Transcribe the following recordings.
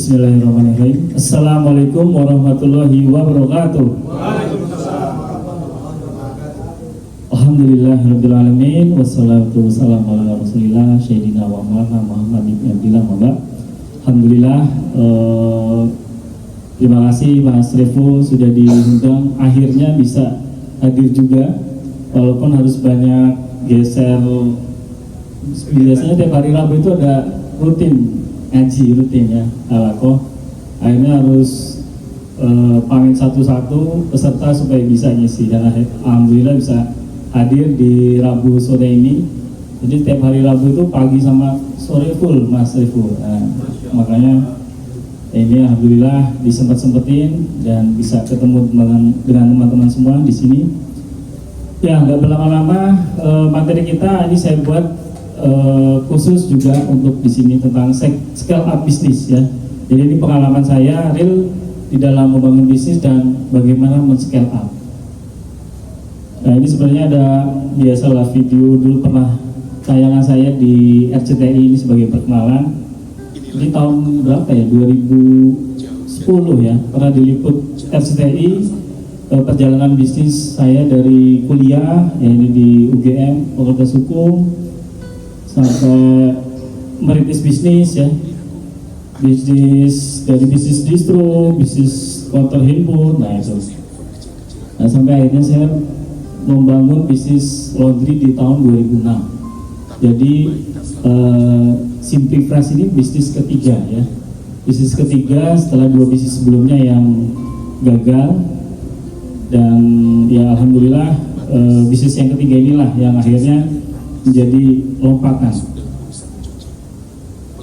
Bismillahirrahmanirrahim. Assalamualaikum warahmatullahi wabarakatuh. Alhamdulillahirabbil alamin wassalatu wassalamu ala Rasulillah Sayyidina wa Muhammad ibn Abdillah wa Alhamdulillah. Terima kasih Mas Revo sudah diundang, akhirnya bisa hadir juga walaupun harus banyak geser. Biasanya tiap hari Rabu itu ada rutin ngaji ya alakoh, akhirnya harus pamit satu-satu peserta supaya bisa ngisi, dan alhamdulillah bisa hadir di Rabu sore ini. Jadi tiap hari Rabu itu pagi sama sore full Mas Revo. Nah, makanya ini alhamdulillah disempet-sempetin dan bisa ketemu dengan teman-teman semua di sini. Ya, nggak berlama-lama, materi kita ini saya buat khusus juga untuk di sini tentang scale up bisnis ya. Jadi ini pengalaman saya real di dalam membangun bisnis dan bagaimana men-scale up. Nah, ini sebenarnya ada biasalah video dulu pernah tayangan saya di RCTI ini sebagai perkenalan. Ini tahun berapa ya? 2010 ya. Pernah diliput RCTI perjalanan bisnis saya dari kuliah ya, ini di UGM Fakultas Hukum sampai merintis bisnis ya, bisnis dari bisnis distro, bisnis konter handphone, nah itu. Nah sampai akhirnya saya membangun bisnis laundry di tahun 2006. Jadi Simply Fresh ini bisnis ketiga ya, bisnis ketiga setelah dua bisnis sebelumnya yang gagal, dan ya alhamdulillah bisnis yang ketiga inilah yang akhirnya menjadi lompatan.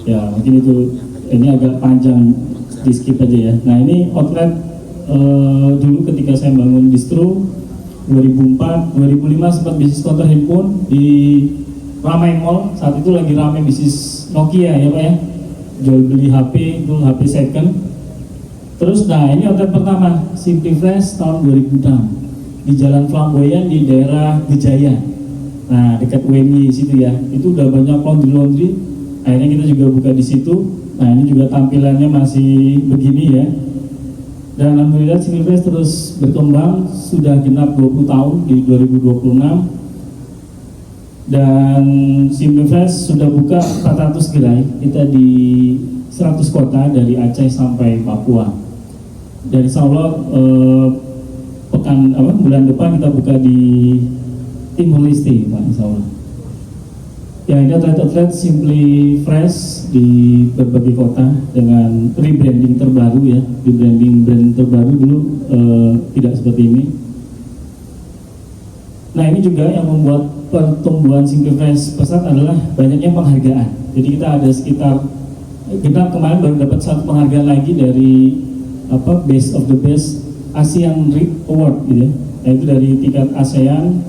Ya mungkin itu, ini agak panjang, di skip aja ya. Nah ini outlet dulu ketika saya bangun distro 2004, 2005 sempat bisnis counter handphone di Ramai Mall. Saat itu lagi ramai bisnis Nokia ya Pak ya, jual beli HP itu, HP second. Terus nah ini outlet pertama Simply Fresh tahun 2006 di Jalan Flamboyan di daerah Gejaya. Nah dekat WNI situ ya, itu udah banyak laundry. Akhirnya kita juga buka di situ. Nah ini juga tampilannya masih begini ya. Dan alhamdulillah Simply Fresh terus berkembang, sudah genap 20 tahun di 2026. Dan Simply Fresh sudah buka 400 gerai, kita di 100 kota dari Aceh sampai Papua. Dan insya Allah bulan depan kita buka di Timur Leste, Pak, insya Allah. Ya ini outlet Simply Fresh di berbagai kota dengan rebranding terbaru ya, rebranding brand terbaru dulu tidak seperti ini. Nah ini juga yang membuat pertumbuhan Simply Fresh pesat adalah banyaknya penghargaan. Jadi kita ada sekitar, kita kemarin baru dapat satu penghargaan lagi dari Best of the Best ASEAN Award gitu ya. Nah itu dari tingkat ASEAN,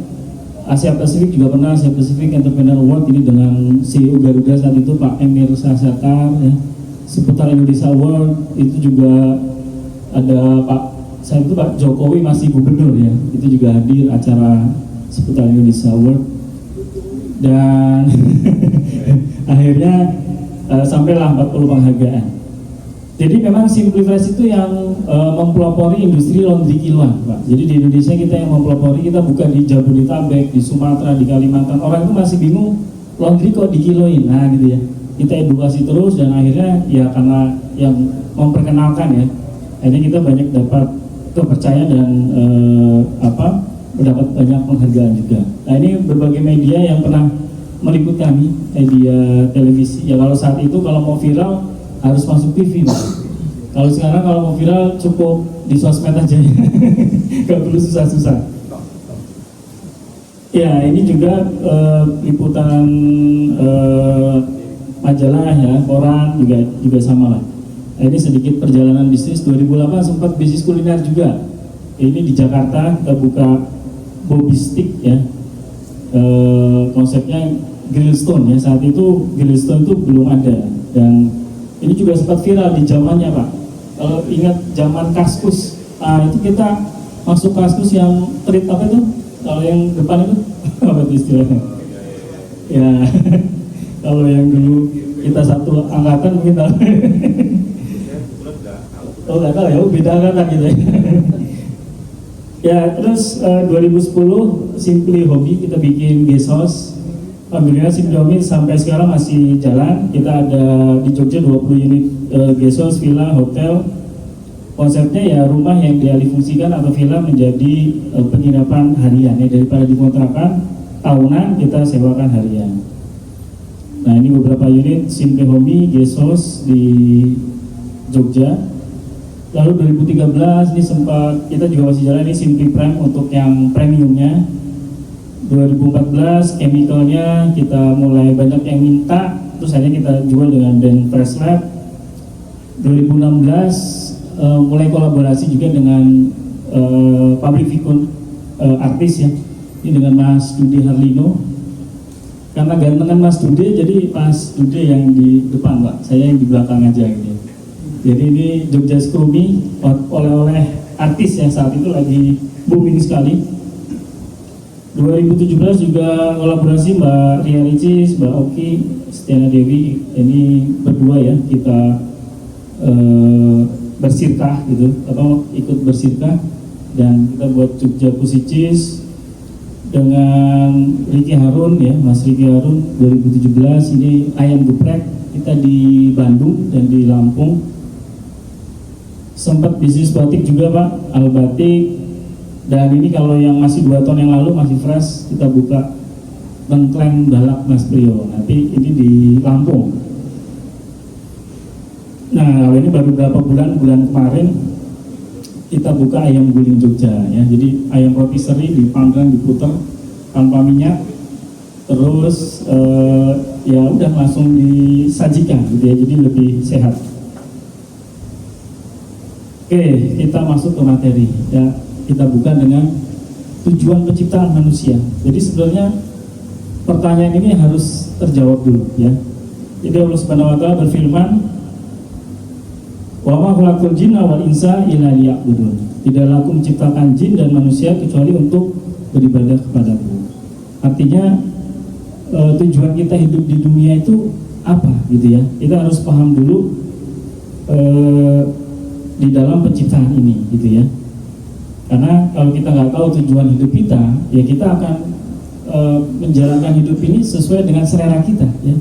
Asia Pasifik juga pernah Asia Pacific Entrepreneur Award ini dengan CEO Garuda saat itu Pak Emir Syahsatar ya. Seputar Indonesia Award itu juga ada saat itu Pak Jokowi masih gubernur ya, itu juga hadir acara Seputar Indonesia Award. Dan akhirnya sampailah 40 penghargaan. Jadi memang Simply Fresh itu yang mempelopori industri laundry kiloan, Pak. Jadi di Indonesia kita yang mempelopori, kita buka di Jabodetabek, di Sumatera, di Kalimantan. Orang itu masih bingung laundry kok dikiloin, nah gitu ya. Kita edukasi terus dan akhirnya ya karena yang memperkenalkan ya, akhirnya kita banyak dapat kepercayaan dan mendapat banyak penghargaan juga. Nah ini berbagai media yang pernah meliput kami, media televisi. Ya kalau saat itu kalau mau viral harus masuk TV, Pak. Kalau sekarang kalau mau viral cukup di sosmed aja, nggak perlu susah-susah. Ya ini juga liputan majalah ya, koran juga sama lah. Nah, ini sedikit perjalanan bisnis. 2008 sempat bisnis kuliner juga. Ini di Jakarta kita buka Bobby Stick ya. Konsepnya Grillstone ya. Saat itu Grillstone itu belum ada, dan ini juga sempat viral di zamannya Pak. Kalau ingat zaman Kaskus, nah itu kita masuk Kaskus yang treat apa itu? Kalau yang depan itu apa itu istilahnya? Ya, kalau yang dulu kita satu angkatan mungkin tahu. Oh nggak tahu ya, beda kan gitu ya. Ya terus 2010 Simply Hobby kita bikin Gesos. Alhamdulillah Simply Hobby sampai sekarang masih jalan. Kita ada di Jogja 20 unit Gesos, villa, hotel. Konsepnya ya rumah yang dialihfungsikan atau villa menjadi penginapan harian ya, daripada dikontrakan tahunan kita sewakan harian. Nah ini beberapa unit Simply Hobby Gesos di Jogja. Lalu 2013 ini sempat kita juga masih jalan ini Simply Prime untuk yang premiumnya. 2014 chemicalnya kita mulai banyak yang minta, terus akhirnya kita jual dengan brand Fresh Lab. 2016 mulai kolaborasi juga dengan public figure artis ya, ini dengan Mas Dude Harlino. Karena gantengan Mas Dude, jadi Mas Dude yang di depan Pak, saya yang di belakang aja gitu. Jadi ini Jogja Scrumi oleh-oleh artis yang saat itu lagi booming sekali. 2017 juga kolaborasi Mbak Ria Ricis, Mbak Oki, Stiana Dewi, ini berdua ya kita bersirkah gitu, atau ikut bersirkah, dan kita buat Jogja Pussy Cheese dengan Ricky Harun ya, Mas Ricky Harun. 2017 ini ayam geprek kita di Bandung dan di Lampung. Sempat bisnis batik juga Pak, Al Batik, dan ini kalau yang masih 2 tahun yang lalu masih fresh, kita buka Tengkleng Balak Mas Priyo, nanti ini di Lampung. Nah kalau ini baru beberapa bulan kemarin kita buka ayam guling Jogja ya, jadi ayam rotisserie dipanggang, diputer tanpa minyak, terus ya udah langsung disajikan gitu ya, jadi lebih sehat. Oke, kita masuk ke materi ya. Kita buka dengan tujuan penciptaan manusia. Jadi sebenarnya pertanyaan ini harus terjawab dulu ya. Jadi Allah Subhanahu wa taala berfirman, "Wa ma khalaqtul jinna wal insa illa liya'budun." Tidaklah aku menciptakan jin dan manusia kecuali untuk beribadah kepadaku. Artinya tujuan kita hidup di dunia itu apa gitu ya. Kita harus paham dulu di dalam penciptaan ini gitu ya. Karena kalau kita nggak tahu tujuan hidup kita, ya kita akan menjalankan hidup ini sesuai dengan selera kita ya.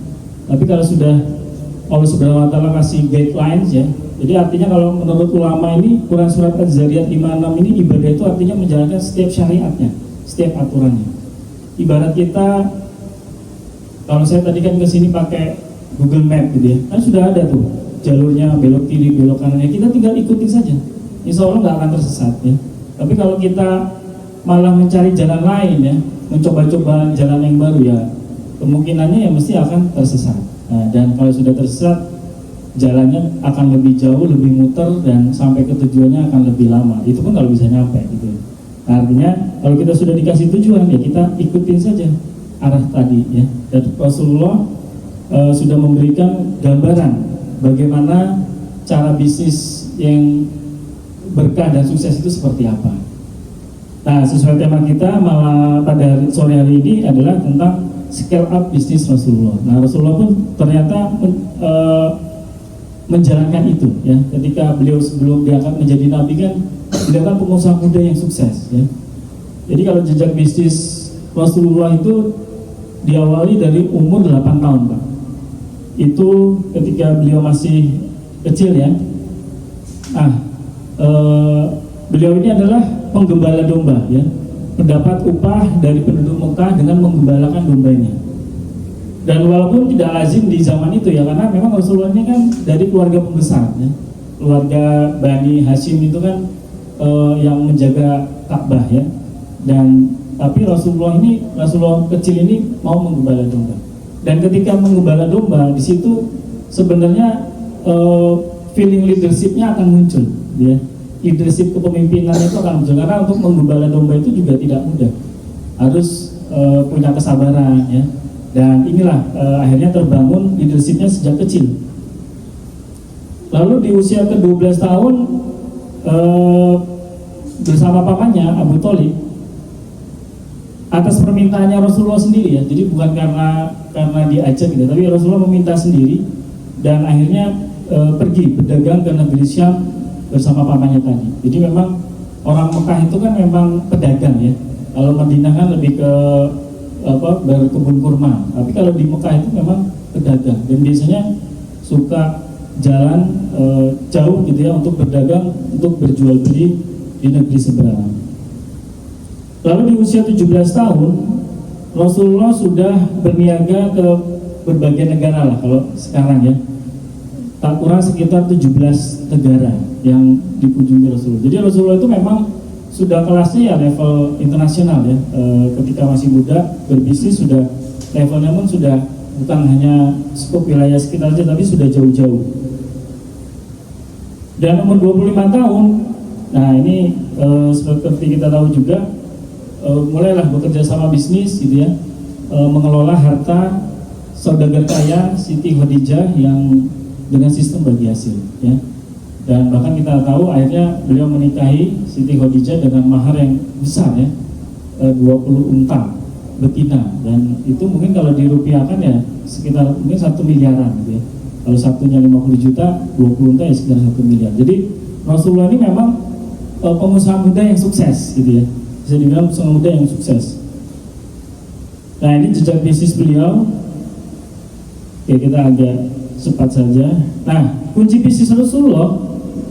Tapi kalau sudah Allah Subhanahu wa taala kasih guidelines ya, jadi artinya kalau menurut ulama ini Quran surat Az-Zariyat 56 ini ibadah itu artinya menjalankan setiap syariatnya, setiap aturannya. Ibarat kita, kalau saya tadi kan kesini pakai Google Map gitu ya, kan sudah ada tuh jalurnya, belok kiri, belok kanannya, kita tinggal ikutin saja, insya Allah nggak akan tersesat ya. Tapi kalau kita malah mencari jalan lain ya, mencoba-coba jalan yang baru ya, kemungkinannya ya mesti akan tersesat. Nah, dan kalau sudah tersesat, jalannya akan lebih jauh, lebih muter, dan sampai ke tujuannya akan lebih lama. Itu pun kalau bisa nyampe gitu. Nah, artinya kalau kita sudah dikasih tujuan ya kita ikutin saja arah tadi ya. Dan Rasulullah sudah memberikan gambaran bagaimana cara bisnis yang berkah dan sukses itu seperti apa. Nah, sesuai tema kita malah pada sore hari ini adalah tentang scale up bisnis Rasulullah. Nah, Rasulullah pun ternyata menjalankan itu ya. Ketika beliau sebelum diangkat menjadi nabi kan, beliau kan pengusaha muda yang sukses ya. Jadi kalau jejak bisnis Rasulullah itu diawali dari umur 8 tahun Pak. Itu ketika beliau masih kecil ya. Beliau ini adalah penggembala domba ya, mendapat upah dari penduduk Mekah dengan menggembalakan dombanya. Dan walaupun tidak lazim di zaman itu ya, karena memang Rasulullah ini kan dari keluarga pembesar ya, keluarga Bani Hashim itu kan yang menjaga Ka'bah ya. Dan tapi Rasulullah kecil ini mau menggembala domba. Dan ketika menggembala domba di situ sebenarnya feeling leadershipnya akan muncul ya. Leadership kepemimpinan itu akan muncul, karena untuk menggembala domba itu juga tidak mudah, harus punya kesabaran ya. Dan inilah akhirnya terbangun leadershipnya sejak kecil. Lalu di usia ke-12 tahun bersama pamannya Abu Thalib, atas permintaannya Rasulullah sendiri ya, jadi bukan karena diajak gitu, tapi Rasulullah meminta sendiri, dan akhirnya pergi berdagang ke negeri Syam bersama pamannya tadi. Jadi memang orang Mekah itu kan memang pedagang ya. Kalau Madinah kan lebih ke berkebun kurma. Tapi kalau di Mekah itu memang pedagang dan biasanya suka jalan jauh gitu ya untuk berdagang, untuk berjual beli di negeri seberang. Lalu di usia 17 tahun Rasulullah sudah berniaga ke berbagai negara lah kalau sekarang ya. Tak kurang sekitar 17 negara yang dikunjungi Rasulullah. Jadi Rasulullah itu memang sudah kelasnya ya level internasional ya. Ketika masih muda berbisnis sudah levelnya pun sudah bukan hanya skup wilayah sekitar saja tapi sudah jauh-jauh. Dan umur 25 tahun, nah ini seperti kita tahu juga mulailah bekerja sama bisnis gitu ya, mengelola harta saudagar kaya Siti Khadijah yang dengan sistem bagi hasil ya. Dan bahkan kita tahu akhirnya beliau menikahi Siti Khadijah dengan mahar yang besar ya, 20 unta betina, dan itu mungkin kalau dirupiahkan ya sekitar mungkin 1 miliaran gitu ya. Kalau satunya 50 juta, 20 unta ya sekitar 1 miliar. Jadi Rasulullah ini memang pengusaha muda yang sukses gitu ya. Bisa dibilang pengusaha muda yang sukses. Nah ini jejak bisnis beliau. Oke, kita agak cepat saja. Nah, kunci bisnis Rasulullah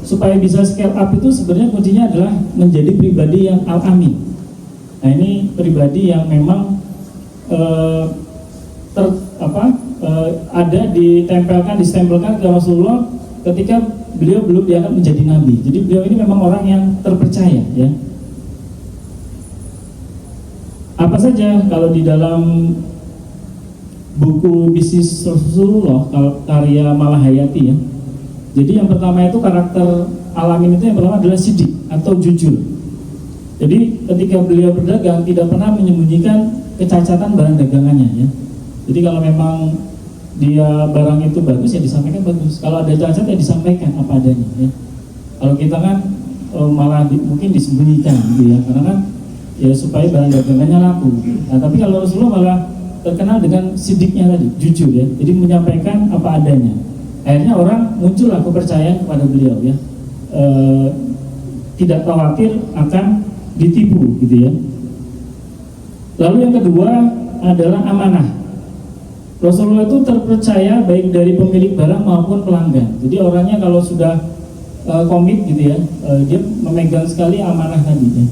supaya bisa scale up itu sebenarnya kuncinya adalah menjadi pribadi yang al-amin. Nah ini pribadi yang memang ditempelkan ke Rasulullah ketika beliau belum diangkat menjadi nabi. Jadi beliau ini memang orang yang terpercaya ya. Apa saja kalau di dalam buku bisnis Rasulullah karya Malahayati ya. Jadi yang pertama itu karakter alamin itu yang pertama adalah sidik atau jujur. Jadi ketika beliau berdagang tidak pernah menyembunyikan kecacatan barang dagangannya ya. Jadi kalau memang dia barang itu bagus ya disampaikan bagus. Kalau ada cacat ya disampaikan apa adanya ya. Kalau kita kan malah mungkin disembunyikan gitu ya, karena kan ya supaya barang dagangannya laku. Nah tapi kalau Rasulullah malah terkenal dengan sidiknya tadi, jujur ya. Jadi menyampaikan apa adanya. Akhirnya orang muncullah kepercayaan kepada beliau ya. Tidak khawatir akan ditipu gitu ya. Lalu yang kedua adalah amanah. Rasulullah itu terpercaya baik dari pemilik barang maupun pelanggan. Jadi orangnya kalau sudah komit gitu ya, dia memegang sekali amanah tadi ya.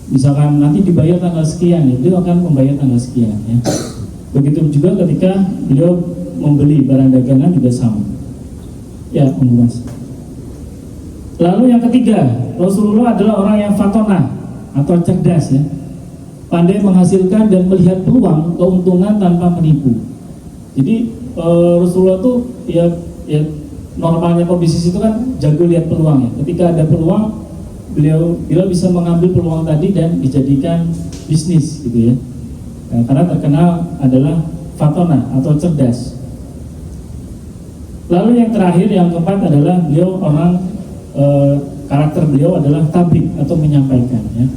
Misalkan nanti dibayar tanggal sekian ya, beliau akan membayar tanggal sekian ya. Begitu juga ketika beliau membeli barang dagangan juga sama. Ya, Mas. Lalu yang ketiga, Rasulullah adalah orang yang fatonah atau cerdas ya. Pandai menghasilkan dan melihat peluang keuntungan tanpa menipu. Jadi Rasulullah tuh ya normalnya pebisnis itu kan jago lihat peluang ya. Ketika ada peluang, beliau bisa mengambil peluang tadi dan dijadikan bisnis gitu ya. Nah, karena terkenal adalah fatonah atau cerdas. Lalu yang terakhir, yang keempat adalah beliau orang karakter beliau adalah tablik atau menyampaikan ya.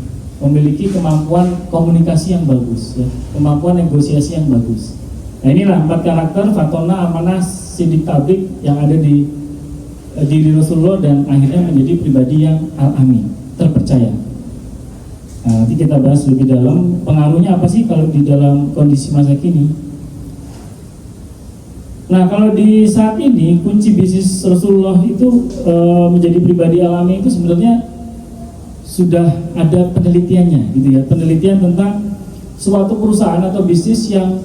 Memiliki kemampuan komunikasi yang bagus ya, kemampuan negosiasi yang bagus. Nah inilah 4 karakter fatonah, amanah, sidik, tablik yang ada di diri Rasulullah dan akhirnya menjadi pribadi yang al-amin, terpercaya. Nah, nanti kita bahas lebih dalam pengaruhnya apa sih kalau di dalam kondisi masa kini. Nah kalau di saat ini kunci bisnis Rasulullah itu menjadi pribadi al-amin itu sebenarnya sudah ada penelitiannya gitu ya, penelitian tentang suatu perusahaan atau bisnis yang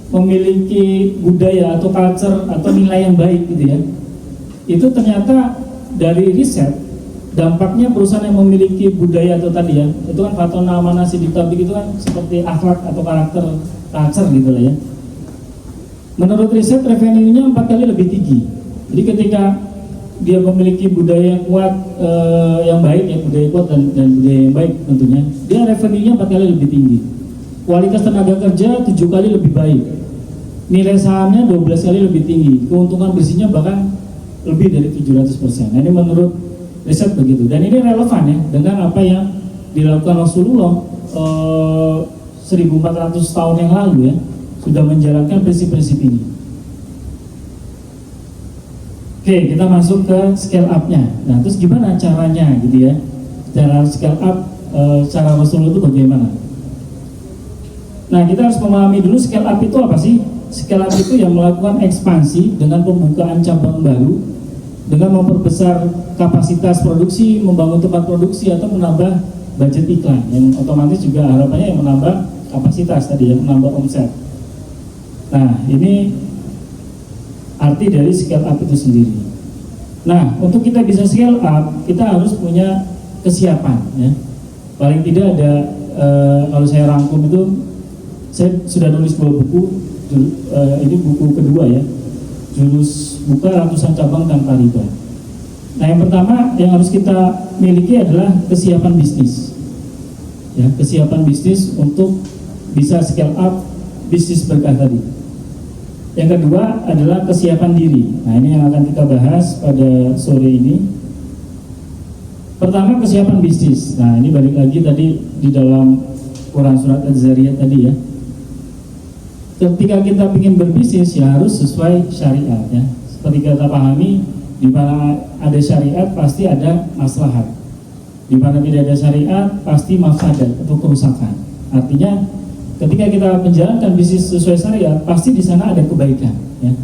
memiliki budaya atau culture atau nilai yang baik gitu ya. Itu ternyata dari riset dampaknya perusahaan yang memiliki budaya atau tadi ya, itu kan fatonah, amanah, sidik, tablik itu kan seperti akhlak atau karakter culture gitu lah ya. Menurut riset revenue-nya 4 kali lebih tinggi. Jadi ketika dia memiliki budaya yang kuat, yang baik ya, budaya kuat dan budaya yang baik tentunya, dia revenue-nya 4 kali lebih tinggi. Kualitas tenaga kerja 7 kali lebih baik. Nilai sahamnya 12 kali lebih tinggi. Keuntungan bersihnya bahkan lebih dari 700%. Nah, ini menurut riset begitu. Dan ini relevan ya dengan apa yang dilakukan Rasulullah 1400 tahun yang lalu ya, sudah menjalankan prinsip-prinsip ini. Oke, kita masuk ke scale up-nya. Nah, terus gimana caranya gitu ya? Cara scale up, cara Rasul itu bagaimana? Nah, kita harus memahami dulu scale up itu apa sih? Scale up itu yang melakukan ekspansi dengan pembukaan cabang baru, dengan memperbesar kapasitas produksi, membangun tempat produksi, atau menambah budget iklan, yang otomatis juga harapannya yang menambah kapasitas tadi, yang menambah omset. Nah, ini arti dari scale up itu sendiri. Nah, untuk kita bisa scale up, kita harus punya kesiapan ya. Paling tidak ada, kalau saya rangkum itu, saya sudah nulis 2 buku, ini buku kedua ya, Jurus Buka Ratusan Cabang Tanpa Riba. Nah, yang pertama yang harus kita miliki adalah kesiapan bisnis ya, kesiapan bisnis untuk bisa scale up bisnis berkah tadi. Yang kedua adalah kesiapan diri. Nah, ini yang akan kita bahas pada sore ini. Pertama, kesiapan bisnis. Nah, ini balik lagi tadi di dalam Quran Surat Az-Zariyat tadi ya. Ketika kita ingin berbisnis ya harus sesuai syariat ya. Seperti kita pahami, di mana ada syariat pasti ada maslahat. Di mana tidak ada syariat pasti mafsadat atau kerusakan. Artinya ketika kita menjalankan bisnis sesuai syariat, pasti di sana ada kebaikan ya.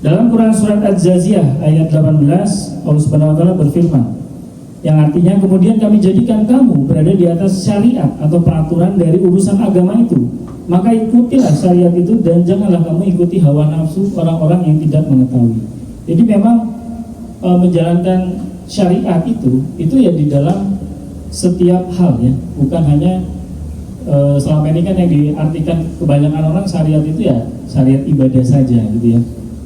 Dalam Quran Surat Az-Zaziyah ayat 18, Allah Subhanahu wa taala berfirman, yang artinya kemudian kami jadikan kamu berada di atas syariat atau peraturan dari urusan agama itu, maka ikutilah syariat itu dan janganlah kamu ikuti hawa nafsu orang-orang yang tidak mengetahui. Jadi memang menjalankan syariat itu ya di dalam setiap hal ya, bukan hanya selama ini kan yang diartikan kebanyakan orang syariat itu ya syariat ibadah saja gitu ya.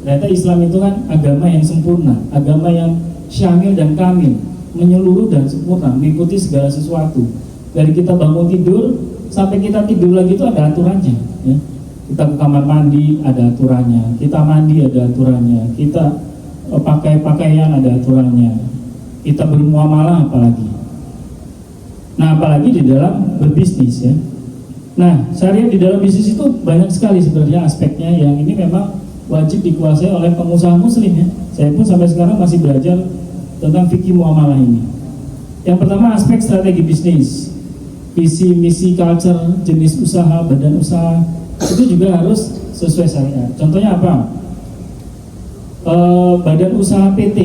Ternyata Islam itu kan agama yang sempurna, agama yang syamil dan kamil, menyeluruh dan sempurna, mengikuti segala sesuatu. Dari kita bangun tidur sampai kita tidur lagi itu ada aturannya ya. Kita ke kamar mandi ada aturannya, kita mandi ada aturannya, kita pakai pakaian ada aturannya, kita bermuamalah apalagi. Nah, apalagi di dalam berbisnis ya. Nah, syariat di dalam bisnis itu banyak sekali sebenarnya aspeknya, yang ini memang wajib dikuasai oleh pengusaha muslim ya. Saya pun sampai sekarang masih belajar tentang fikih muamalah ini. Yang pertama, aspek strategi bisnis, visi, misi, culture, jenis usaha, badan usaha, itu juga harus sesuai syariat. Contohnya apa? Badan usaha PT,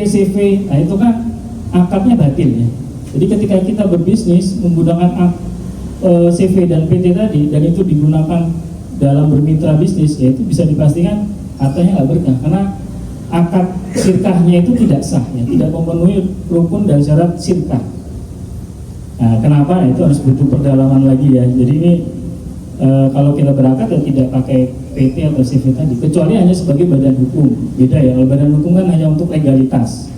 CV, nah itu kan akadnya batil ya. Jadi ketika kita berbisnis menggunakan CV dan PT tadi, dan itu digunakan dalam bermitra bisnis, ya itu bisa dipastikan hartanya nggak berkah, karena akad sirkahnya itu tidak sah ya, tidak memenuhi rukun dan syarat sirkah. Nah, kenapa? Itu harus butuh perdalaman lagi ya. Jadi ini kalau kita berakad ya tidak pakai PT atau CV tadi, kecuali hanya sebagai badan hukum. Beda ya, kalau badan hukum kan hanya untuk legalitas.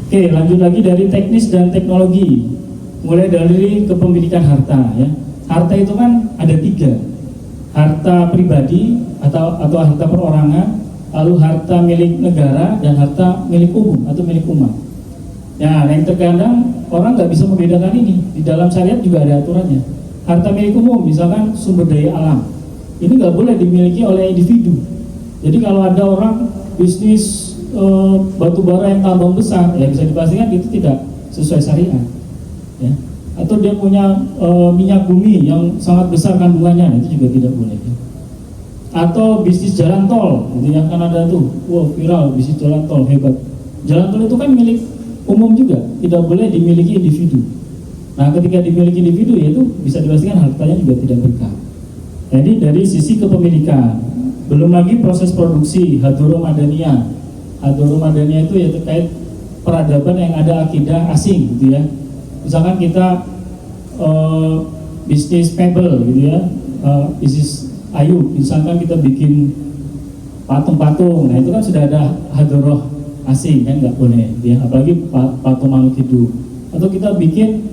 Oke, lanjut lagi dari teknis dan teknologi. Mulai dari kepemilikan harta ya. Harta itu kan ada 3. Harta pribadi atau harta perorangan, lalu harta milik negara, dan harta milik umum atau milik umat. Nah, yang terkadang orang nggak bisa membedakan ini. Di dalam syariat juga ada aturannya. Harta milik umum, misalkan sumber daya alam, ini nggak boleh dimiliki oleh individu. Jadi kalau ada orang bisnis batu bara yang tambang besar, ya bisa dipastikan itu tidak sesuai syariat. Ya. Atau dia punya minyak bumi yang sangat besar kandungannya, itu juga tidak boleh ya. Atau bisnis jalan tol, itu yang kan ada tuh, wah viral bisnis jalan tol, hebat. Jalan tol itu kan milik umum juga, tidak boleh dimiliki individu. Nah, ketika dimiliki individu, ya itu bisa dipastikan hartanya juga tidak berkah. Jadi dari sisi kepemilikan, belum lagi proses produksi, hadroh madaniyah. Hadroh madaniyah itu ya terkait peradaban yang ada akidah asing gitu ya. Misalkan kita bisnis mebel gitu ya, bisnis ayu, misalkan kita bikin patung-patung, nah itu kan sudah ada hadroh asing, kan nggak boleh ya, apalagi patung makhluk hidup. Atau kita bikin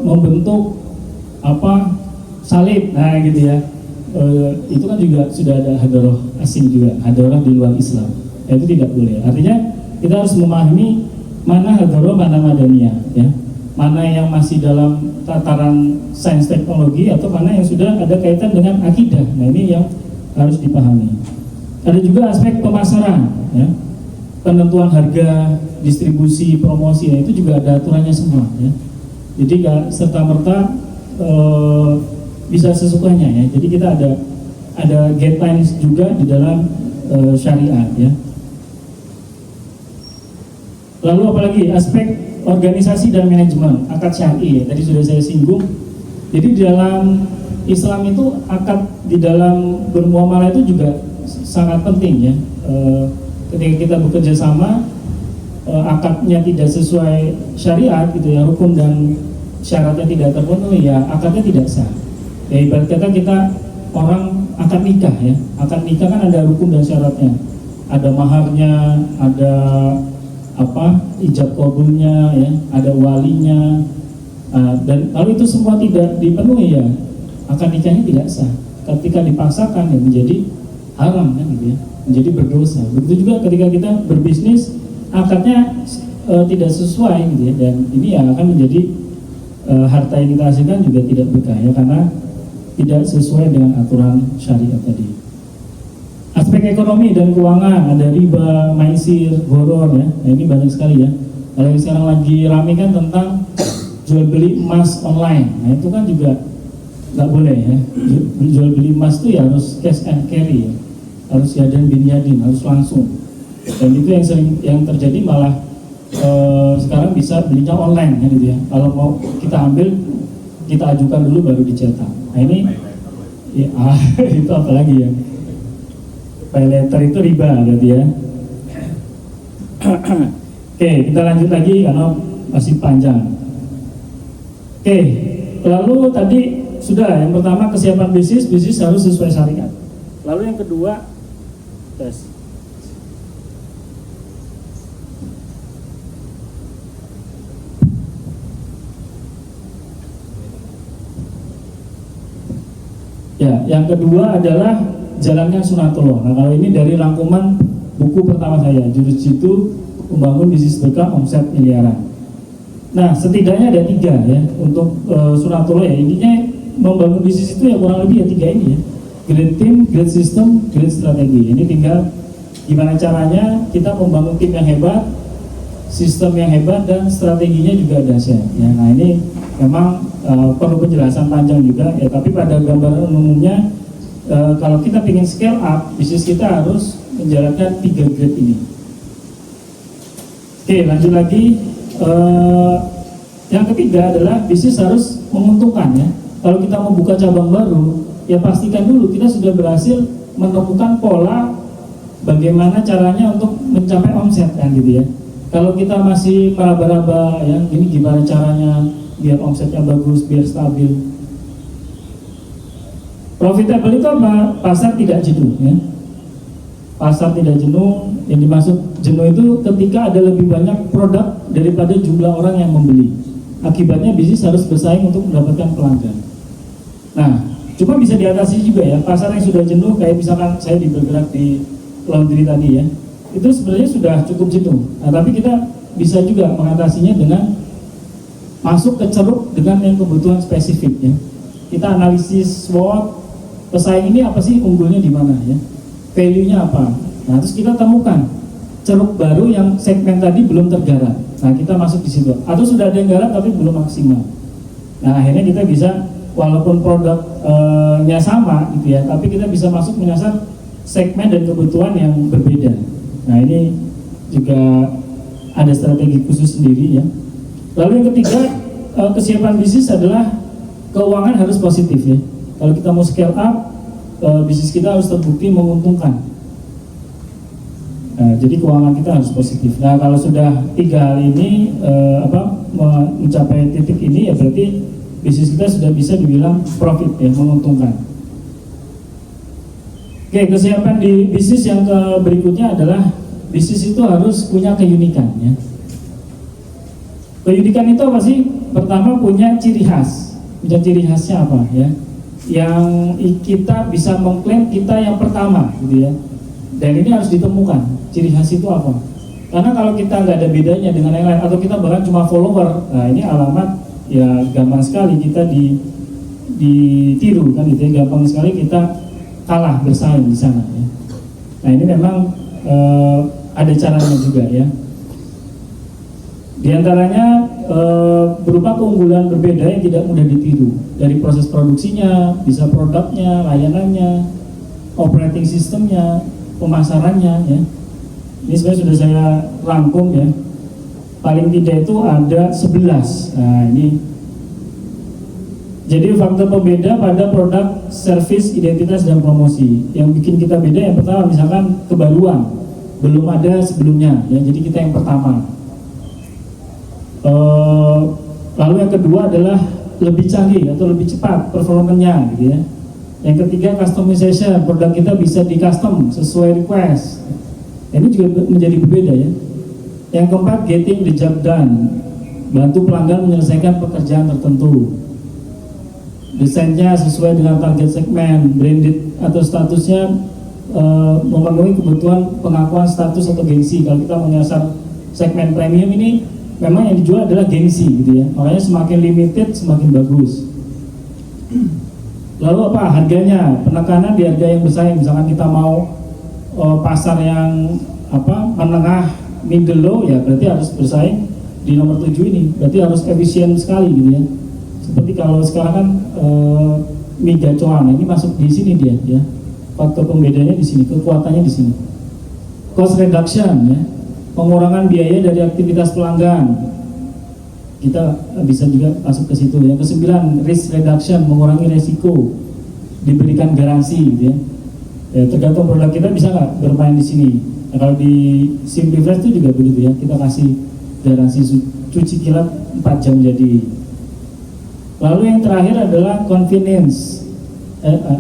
membentuk apa salib, nah gitu ya, itu kan juga sudah ada hadroh asing juga, hadroh di luar Islam, ya, itu tidak boleh. Artinya kita harus memahami mana hadroh, mana madaniyah ya, mana yang masih dalam tataran sains teknologi atau mana yang sudah ada kaitan dengan akidah. Nah, ini yang harus dipahami. Ada juga aspek pemasaran, ya, penentuan harga, distribusi, promosi, ya, itu juga ada aturannya semua, ya. Jadi nggak serta merta bisa sesukanya, ya. Jadi kita ada guidelines juga di dalam syariat, ya. Lalu apalagi aspek organisasi dan manajemen, akad syar'i, ya, tadi sudah saya singgung. Jadi di dalam Islam itu akad di dalam bermuamalah itu juga sangat penting, ya. Ketika kita bekerja sama, akadnya tidak sesuai syariat gitu, ya, rukun dan syaratnya tidak terpenuhi, ya akadnya tidak sah. Ya ibarat kata kita orang akad nikah, ya, akad nikah kan ada rukun dan syaratnya, ada maharnya, ada ijab qabulnya, ya, ada walinya, dan kalau itu semua tidak dipenuhi, ya akad nikahnya tidak sah. Ketika dipaksakan, ya menjadi haram, kan gitu, ya, menjadi berdosa. Begitu juga ketika kita berbisnis, akadnya tidak sesuai gitu, ya, dan ini ya akan menjadi harta yang kita hasilkan juga tidak berkah, ya, karena tidak sesuai dengan aturan syariat tadi. Aspek ekonomi dan keuangan, ada riba, maisir, gharar, ya. Nah, ini banyak sekali, ya. Kalau yang sekarang lagi ramai kan tentang jual beli emas online. Nah, itu kan juga nggak boleh, ya. Jual beli emas itu ya harus cash and carry, ya. Harus yadan bin yadin, harus langsung. Dan itu yang terjadi malah sekarang bisa belinya online, ya, gitu, ya. Kalau mau kita ambil, kita ajukan dulu baru dicetak. Nah ini ya, itu apalagi, ya, pay letter itu riba berarti, ya. Oke, kita lanjut lagi karena masih panjang. Oke, lalu tadi sudah yang pertama kesiapan bisnis harus sesuai syariat. Lalu yang kedua, tes. Ya, yang kedua adalah jalankan sunatullah. Nah, kalau ini dari rangkuman buku pertama saya, Jurus Jitu Membangun Bisnis Berkah Omset Miliaran. Nah, setidaknya ada 3, ya, untuk sunatullah, ya. Intinya membangun bisnis itu ya kurang lebih ya 3 ini, ya. Great team, great system, great strategi. Ini tinggal gimana caranya kita membangun tim yang hebat, sistem yang hebat, dan strateginya juga dahsyat, ya. Nah, ini memang perlu penjelasan panjang juga, ya, tapi pada gambaran umumnya kalau kita ingin scale up bisnis kita harus menjalankan 3 grade ini. Oke, lanjut lagi. Yang ketiga adalah bisnis harus menguntungkan, ya. Kalau kita membuka cabang baru, ya pastikan dulu kita sudah berhasil menemukan pola bagaimana caranya untuk mencapai omset, kan gitu, ya. Kalau kita masih meraba-raba, ya, ini gimana caranya biar omsetnya bagus, biar stabil. Profitable itu apa? Pasar tidak jenuh, ya. Pasar tidak jenuh, yang dimaksud jenuh itu ketika ada lebih banyak produk daripada jumlah orang yang membeli. Akibatnya bisnis harus bersaing untuk mendapatkan pelanggan. Nah, cuma bisa diatasi juga, ya. Pasar yang sudah jenuh, kayak misalkan saya bergerak di laundry tadi, ya, itu sebenarnya sudah cukup jenuh. Nah, tapi kita bisa juga mengatasinya dengan masuk ke ceruk dengan yang kebutuhan spesifik, ya. Kita analisis SWOT, pesaing ini apa sih unggulnya di mana, ya, value-nya apa. Nah, terus kita temukan ceruk baru yang segmen tadi belum tergarap. Nah, kita masuk di situ. Atau sudah ada yang garap tapi belum maksimal. Nah, akhirnya kita bisa walaupun produknya sama gitu, ya, tapi kita bisa masuk menyasar segmen dan kebutuhan yang berbeda. Nah, ini juga ada strategi khusus sendiri, ya. Lalu yang ketiga, kesiapan bisnis adalah keuangan harus positif, ya. Kalau kita mau scale up, bisnis kita harus terbukti menguntungkan. Jadi keuangan kita harus positif. Nah, kalau sudah 3 hal ini mencapai titik ini, ya berarti bisnis kita sudah bisa dibilang profit, ya, menguntungkan. Oke, kesiapan di bisnis yang berikutnya adalah bisnis itu harus punya keunikan, ya. Keunikan itu apa sih? Pertama, punya ciri khas. Punya ciri khasnya apa, ya? Yang kita bisa mengklaim kita yang pertama, gitu, ya. Dan ini harus ditemukan ciri khas itu apa. Karena kalau kita nggak ada bedanya dengan yang lain, atau kita bahkan cuma follower, nah ini alamat, ya, gampang sekali kita ditiru, kan gitu, ya. Gampang sekali kita kalah bersaing di sana ya. Nah ini memang ada caranya juga ya. Di antaranya berupa keunggulan berbeda yang tidak mudah ditiru, dari proses produksinya, bisa produknya, layanannya, operating sistemnya, pemasarannya ya. Ini sebenarnya sudah saya rangkum ya. Paling tidak itu ada 11. Nah ini jadi faktor pembeda pada produk, service, identitas, dan promosi. Yang bikin kita beda yang pertama misalkan kebaruan, belum ada sebelumnya ya, jadi kita yang pertama. Lalu yang kedua adalah lebih canggih atau lebih cepat performanya gitu ya. Yang ketiga customization, produk kita bisa di custom sesuai request. Ini juga menjadi berbeda ya. Yang keempat getting the job done, bantu pelanggan menyelesaikan pekerjaan tertentu. Desainnya sesuai dengan target segmen, branded atau statusnya memenuhi kebutuhan pengakuan status atau gengsi. Kalau kita menyasar segmen premium ini memang yang dijual adalah gengsi gitu ya, makanya semakin limited semakin bagus. Lalu apa harganya, penekanan di harga yang bersaing. Misalkan kita mau pasar yang menengah middle low ya, berarti harus bersaing di nomor 7 ini, berarti harus efisien sekali gitu ya. Seperti kalau sekarang kan mie gacoan, ini masuk di sini dia ya, faktor pembedanya di sini, kekuatannya di sini. Cost reduction ya, pengurangan biaya dari aktivitas pelanggan, kita bisa juga masuk ke situ. Yang ke-9 risk reduction, mengurangi resiko, diberikan garansi gitu ya. Ya tergantung produk kita bisa nggak bermain di sini. Nah, kalau di Simplifresh itu juga begitu ya, kita kasih garansi cuci kilat 4 jam jadi. Lalu yang terakhir adalah convenience,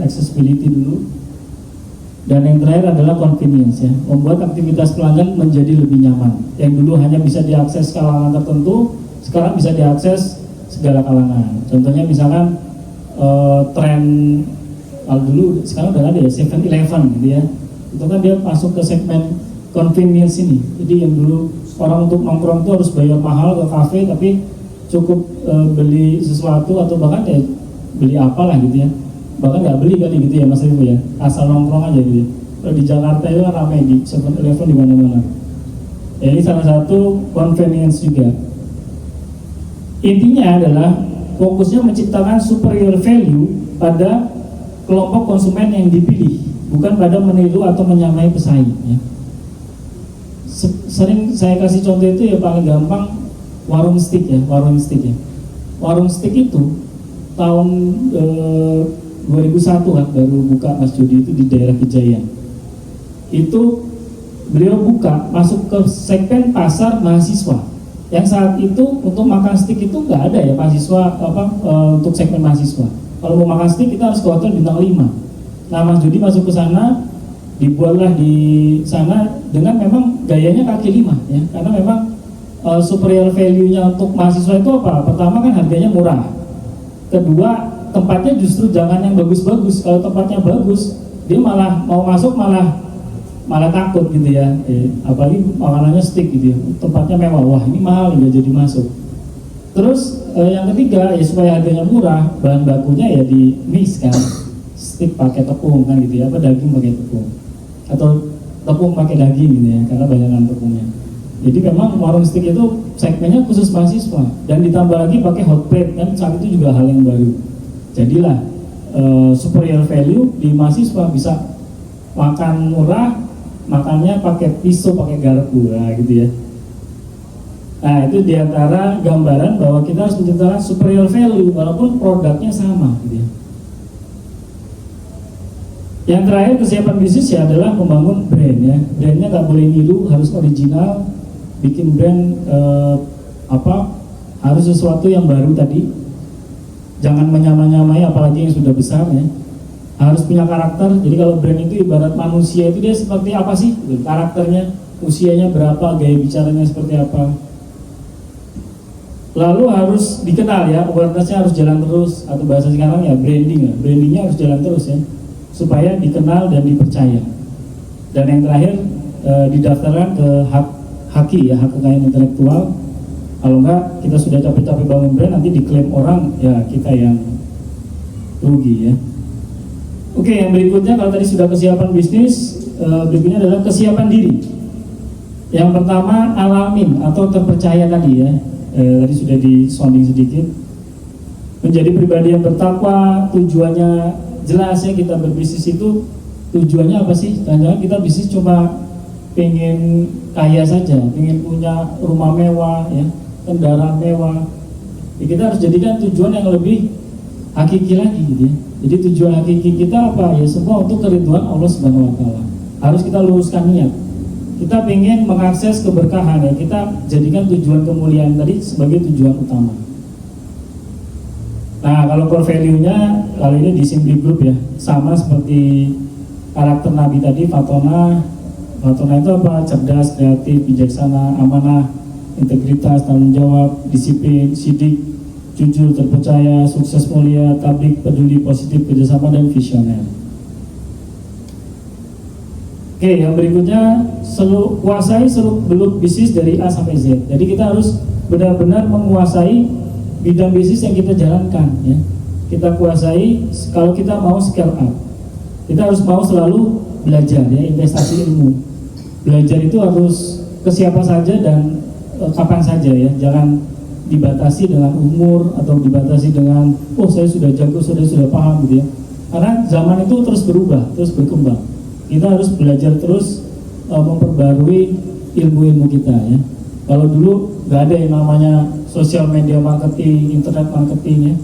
accessibility dulu. Dan yang terakhir adalah convenience ya, membuat aktivitas pelanggan menjadi lebih nyaman. Yang dulu hanya bisa diakses kalangan tertentu, sekarang bisa diakses segala kalangan. Contohnya misalkan tren kalau dulu, sekarang udah ada ya 7-Eleven gitu ya. Itu kan dia masuk ke segmen convenience ini. Jadi yang dulu orang untuk nongkrong itu harus bayar mahal ke kafe, tapi cukup beli sesuatu atau bahkan ya beli apalah gitu ya. Bahkan nggak beli kali gitu ya Mas Rifu ya, asal nongkrong aja gitu ya. Kalau di Jakarta itu kan ramai di 7-Eleven di mana-mana. Ya, ini salah satu convenience juga. Intinya adalah fokusnya menciptakan superior value pada kelompok konsumen yang dipilih, bukan pada meniru atau menyamai pesaing ya. Sering saya kasih contoh itu ya, paling gampang warung steak ya. Warung steak itu tahun 2001 kan baru buka Mas Jody itu di daerah Kejayaan. Itu beliau buka masuk ke segmen pasar mahasiswa. Yang saat itu untuk makan steak itu nggak ada ya mahasiswa untuk segmen mahasiswa. Kalau mau makan steak kita harus ke hotel bintang 5. Nah Mas Jody masuk ke sana, dibuatlah di sana dengan memang gayanya kaki 5 ya, karena memang superior value-nya untuk mahasiswa itu apa? Pertama kan harganya murah. Kedua, tempatnya justru jangan yang bagus-bagus. Kalau tempatnya bagus, dia malah mau masuk malah takut gitu ya. Apalagi makanannya steak gitu ya, tempatnya mewah, wah ini mahal nggak jadi masuk. Terus yang ketiga ya supaya harganya murah, bahan bakunya ya di mix kan, steak pakai tepung kan gitu ya, daging pakai tepung atau tepung pakai daging gitu ya, karena banyakan tepungnya. Jadi memang warung steak itu segmennya khusus mahasiswa, dan ditambah lagi pakai hot plate kan, saat itu juga hal yang baru. Jadilah superior value di mahasiswa, bisa makan murah, makannya pakai pisau, pakai garpu, nah gitu ya. Nah itu diantara gambaran bahwa kita harus menciptakan superior value walaupun produknya sama gitu ya. Yang terakhir kesiapan bisnis ya adalah membangun brand ya. Brandnya nggak boleh niru, harus original. Bikin brand harus sesuatu yang baru tadi. Jangan menyamai-nyamai apalagi yang sudah besar ya. Harus punya karakter. Jadi kalau brand itu ibarat manusia, itu dia seperti apa sih karakternya, usianya berapa, gaya bicaranya seperti apa. Lalu harus dikenal ya, awareness-nya harus jalan terus, atau bahasa sekarang ya branding ya. Brandingnya harus jalan terus ya, supaya dikenal dan dipercaya. Dan yang terakhir didaftarkan ke HAKI ya, hak kekayaan intelektual. Kalau enggak kita sudah capek-capek bangun brand, nanti diklaim orang ya kita yang rugi ya. Oke, yang berikutnya kalau tadi sudah kesiapan bisnis, berikutnya adalah kesiapan diri. Yang pertama alamin atau terpercaya tadi ya, tadi sudah di sounding sedikit. Menjadi pribadi yang bertakwa, tujuannya jelas ya, kita berbisnis itu tujuannya apa sih? Jangan-jangan kita bisnis cuma pengen kaya saja, pengen punya rumah mewah ya, kendaraan mewah. Ya, kita harus jadikan tujuan yang lebih hakiki lagi gitu ya. Jadi tujuan hakiki kita apa ya, semua untuk keridhaan Allah Subhanahu wa taala. Harus kita luruskan niat. Kita pengen mengakses keberkahan ya, kita jadikan tujuan kemuliaan tadi sebagai tujuan utama. Nah, kalau core value-nya kali ini di Simply Group ya, sama seperti karakter Nabi tadi, Fatona. Fatona itu apa? Cerdas, kreatif, bijaksana, amanah, integritas, tanggung jawab, disiplin, sidik, jujur, terpercaya, sukses mulia, tablik, peduli, positif, kerjasama, dan visioner. Oke, yang berikutnya kuasai seluruh beluk bisnis dari A sampai Z. Jadi kita harus benar-benar menguasai bidang bisnis yang kita jalankan ya. Kita kuasai kalau kita mau scale up. Kita harus mau selalu belajar ya, investasi ilmu. Belajar itu harus ke siapa saja dan kapan saja ya. Jangan dibatasi dengan umur atau dibatasi dengan saya sudah jago, sudah paham gitu ya. Karena zaman itu terus berubah, terus berkembang. Kita harus belajar terus memperbarui ilmu-ilmu kita ya. Kalau dulu nggak ada yang namanya sosial media marketing, internet marketing ya.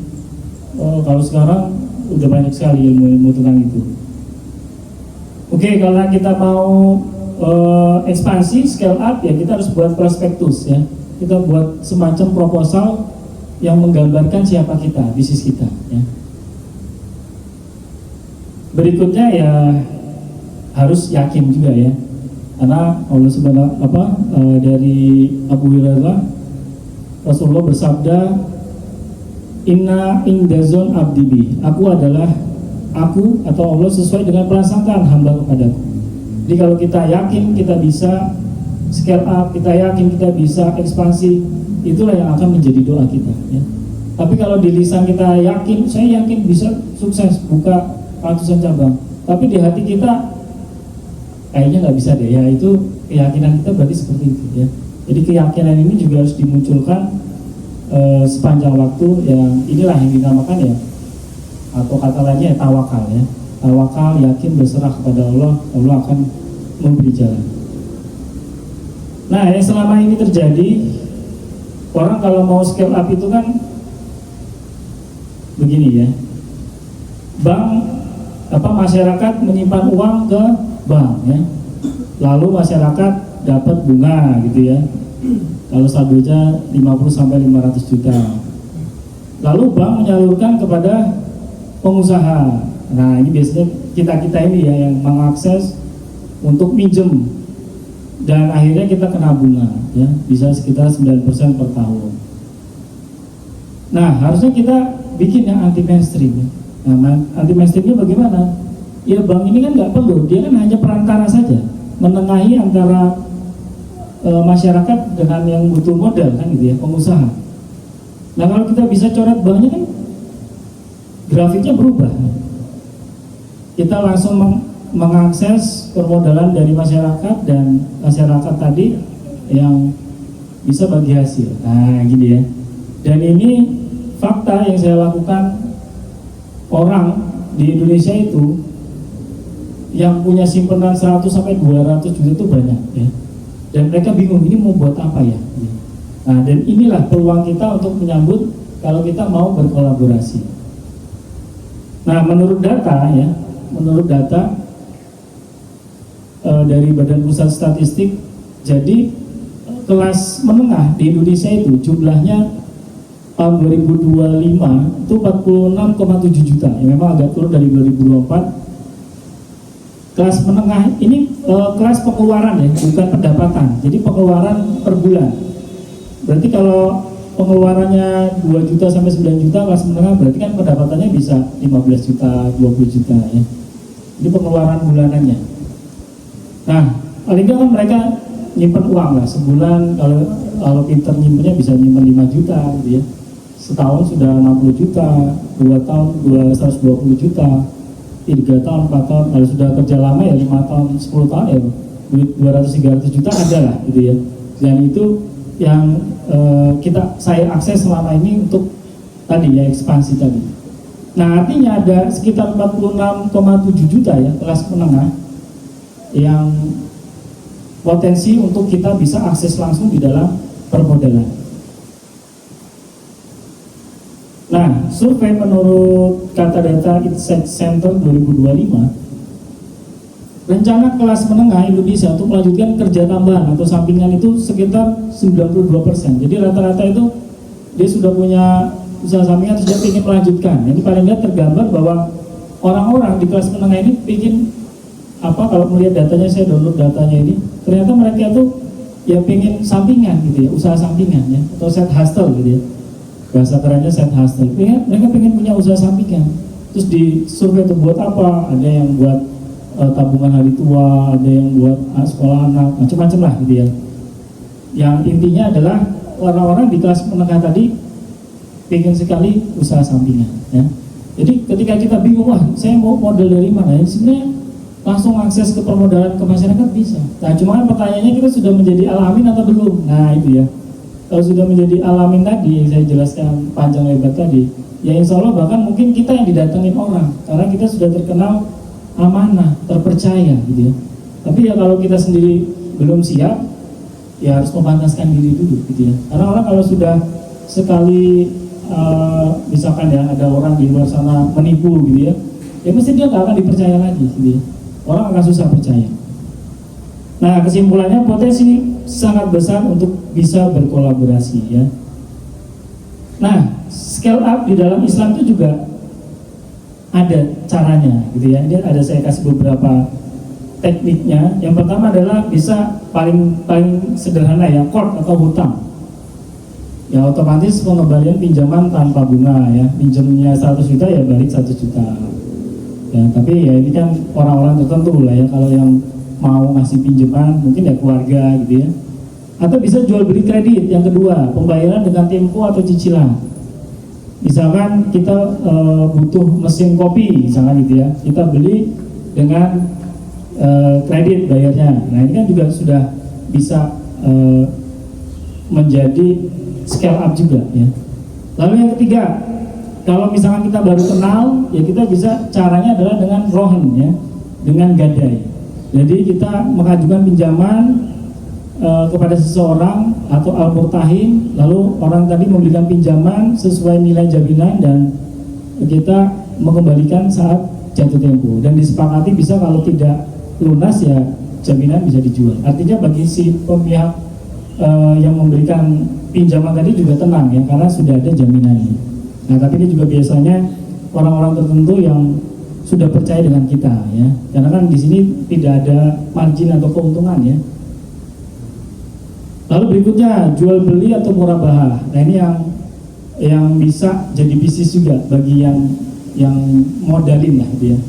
Kalau sekarang udah banyak sekali ilmu-ilmu tentang itu. Oke, kalau kita mau ekspansi, scale up ya, kita harus buat prospektus ya. Kita buat semacam proposal yang menggambarkan siapa kita, bisnis kita ya. Berikutnya ya harus yakin juga ya, karena Allah Subhanahu dari Abu Hurairah Rasulullah bersabda, Inna indazon abdibi, aku atau Allah sesuai dengan prasangkaan hamba kepadaku. Jadi kalau kita yakin kita bisa scale up, kita yakin kita bisa ekspansi, itulah yang akan menjadi doa kita ya. Tapi kalau di lisan kita yakin, saya yakin bisa sukses buka ratusan cabang, tapi di hati kita kayaknya nggak bisa deh ya, itu keyakinan kita berarti seperti itu ya. Jadi keyakinan ini juga harus dimunculkan sepanjang waktu, yang inilah yang dinamakan ya, atau kata lainnya ya, tawakal ya. Tawakal, yakin, berserah kepada Allah, Allah akan memberi jalan. Nah, yang selama ini terjadi, orang kalau mau scale up itu kan begini ya, masyarakat menyimpan uang ke bank ya, lalu masyarakat dapat bunga gitu ya, kalau saldonya 50-500 juta, lalu bank menyalurkan kepada pengusaha. Nah, ini biasanya kita ini ya yang mengakses untuk minjem, dan akhirnya kita kena bunga ya, bisa sekitar 9% per tahun. Nah, harusnya kita bikin yang anti mainstream ya. Nah, anti mainstreamnya bagaimana? Ya, bank ini kan nggak perlu, dia kan hanya perantara saja, menengahi antara masyarakat dengan yang butuh modal kan gitu ya, pengusaha. Nah, kalau kita bisa coret banknya kan grafiknya berubah. Kita langsung mengakses permodalan dari masyarakat, dan masyarakat tadi yang bisa bagi hasil. Nah, gini ya. Dan ini fakta yang saya lakukan, orang di Indonesia itu yang punya simpanan 100-200 juta itu banyak ya. Dan mereka bingung ini mau buat apa ya. Nah, dan inilah peluang kita untuk menyambut kalau kita mau berkolaborasi. Nah, menurut data dari Badan Pusat Statistik, jadi kelas menengah di Indonesia itu jumlahnya tahun 2025 itu 46,7 juta ya, memang agak turun dari 2024. Kelas menengah ini kelas pengeluaran ya, bukan pendapatan, jadi pengeluaran per bulan. Berarti kalau pengeluarannya 2 juta sampai 9 juta, kelas menengah berarti kan pendapatannya bisa 15 juta, 20 juta ya. Ini pengeluaran bulanannya. Nah, paling nggak kan mereka nyimpen uang lah sebulan, kalau pinter nyimpennya bisa nyimpen 5 juta gitu ya. Setahun sudah 60 juta, 2 tahun 120 juta. 3 tahun, 4 tahun, kalau sudah kerja lama ya 5 tahun, 10 tahun ya duit 200-300 juta ada lah gitu ya. Dan itu yang saya akses selama ini untuk tadi ya, ekspansi tadi. Nah, artinya ada sekitar 46,7 juta ya kelas menengah yang potensi untuk kita bisa akses langsung di dalam permodalan. Nah, survei menurut kata data Insight Center 2025, rencana kelas menengah Indonesia untuk melanjutkan kerja tambahan atau sampingan itu sekitar 92%. Jadi rata-rata itu dia sudah punya usaha sampingan, sudah ingin melanjutkan. Ini paling tidak tergambar bahwa orang-orang di kelas menengah ini ingin kalau melihat datanya, saya download datanya ini, ternyata mereka tuh ya pengen sampingan gitu ya, usaha sampingan ya, atau side hustle gitu ya. Bahasa kerennya side hustle. Mereka pengen punya usaha sampingan. Terus di survei itu buat apa? Ada yang buat tabungan hari tua, ada yang buat sekolah anak, macam-macam lah gitu ya. Yang intinya adalah orang-orang di kelas menengah tadi pengen sekali usaha sampingan ya. Jadi ketika kita bingung, wah saya mau modal dari mana ya, sebenarnya langsung akses ke permodalan ke masyarakat bisa. Nah cuma pertanyaannya, kita sudah menjadi alamin atau belum? Nah itu ya. Kalau sudah menjadi alamin tadi yang saya jelaskan panjang lebar tadi, ya insya Allah bahkan mungkin kita yang didatengin orang, karena kita sudah terkenal amanah, terpercaya gitu ya. Tapi ya kalau kita sendiri belum siap, ya harus memantaskan diri dulu gitu ya. Karena orang kalau sudah sekali misalkan ya ada orang di luar sana menipu gitu ya, ya mesti dia nggak akan dipercaya lagi gitu ya. Orang akan susah percaya. Nah, kesimpulannya potensi sangat besar untuk bisa berkolaborasi ya. Nah, scale up di dalam Islam itu juga ada caranya gitu ya. Ini ada saya kasih beberapa tekniknya. Yang pertama adalah bisa paling sederhana ya, qard atau hutang. Ya otomatis pengembalian pinjaman tanpa bunga ya. Pinjamnya 100 juta ya balik 1 juta. Ya, tapi ya ini kan orang-orang tertentu lah ya, kalau yang mau ngasih pinjaman mungkin ya keluarga gitu ya. Atau bisa jual beli kredit. Yang kedua, pembayaran dengan tempo atau cicilan. Misalkan kita butuh mesin kopi misalkan gitu ya, kita beli dengan kredit bayarnya. Nah ini kan juga sudah bisa menjadi scale up juga ya. Lalu yang ketiga, kalau misalkan kita baru kenal, ya kita bisa, caranya adalah dengan rohen ya, dengan gadai. Jadi kita mengajukan pinjaman kepada seseorang atau al-murtahin, lalu orang tadi memberikan pinjaman sesuai nilai jaminan dan kita mengembalikan saat jatuh tempo. Dan disepakati bisa kalau tidak lunas ya jaminan bisa dijual. Artinya bagi si pihak yang memberikan pinjaman tadi juga tenang ya, karena sudah ada jaminannya. Nah tapi ini juga biasanya orang-orang tertentu yang sudah percaya dengan kita ya, karena kan di sini tidak ada margin atau keuntungan ya. Lalu berikutnya jual beli atau murabahah. Nah ini yang bisa jadi bisnis juga bagi yang modalin lah dia.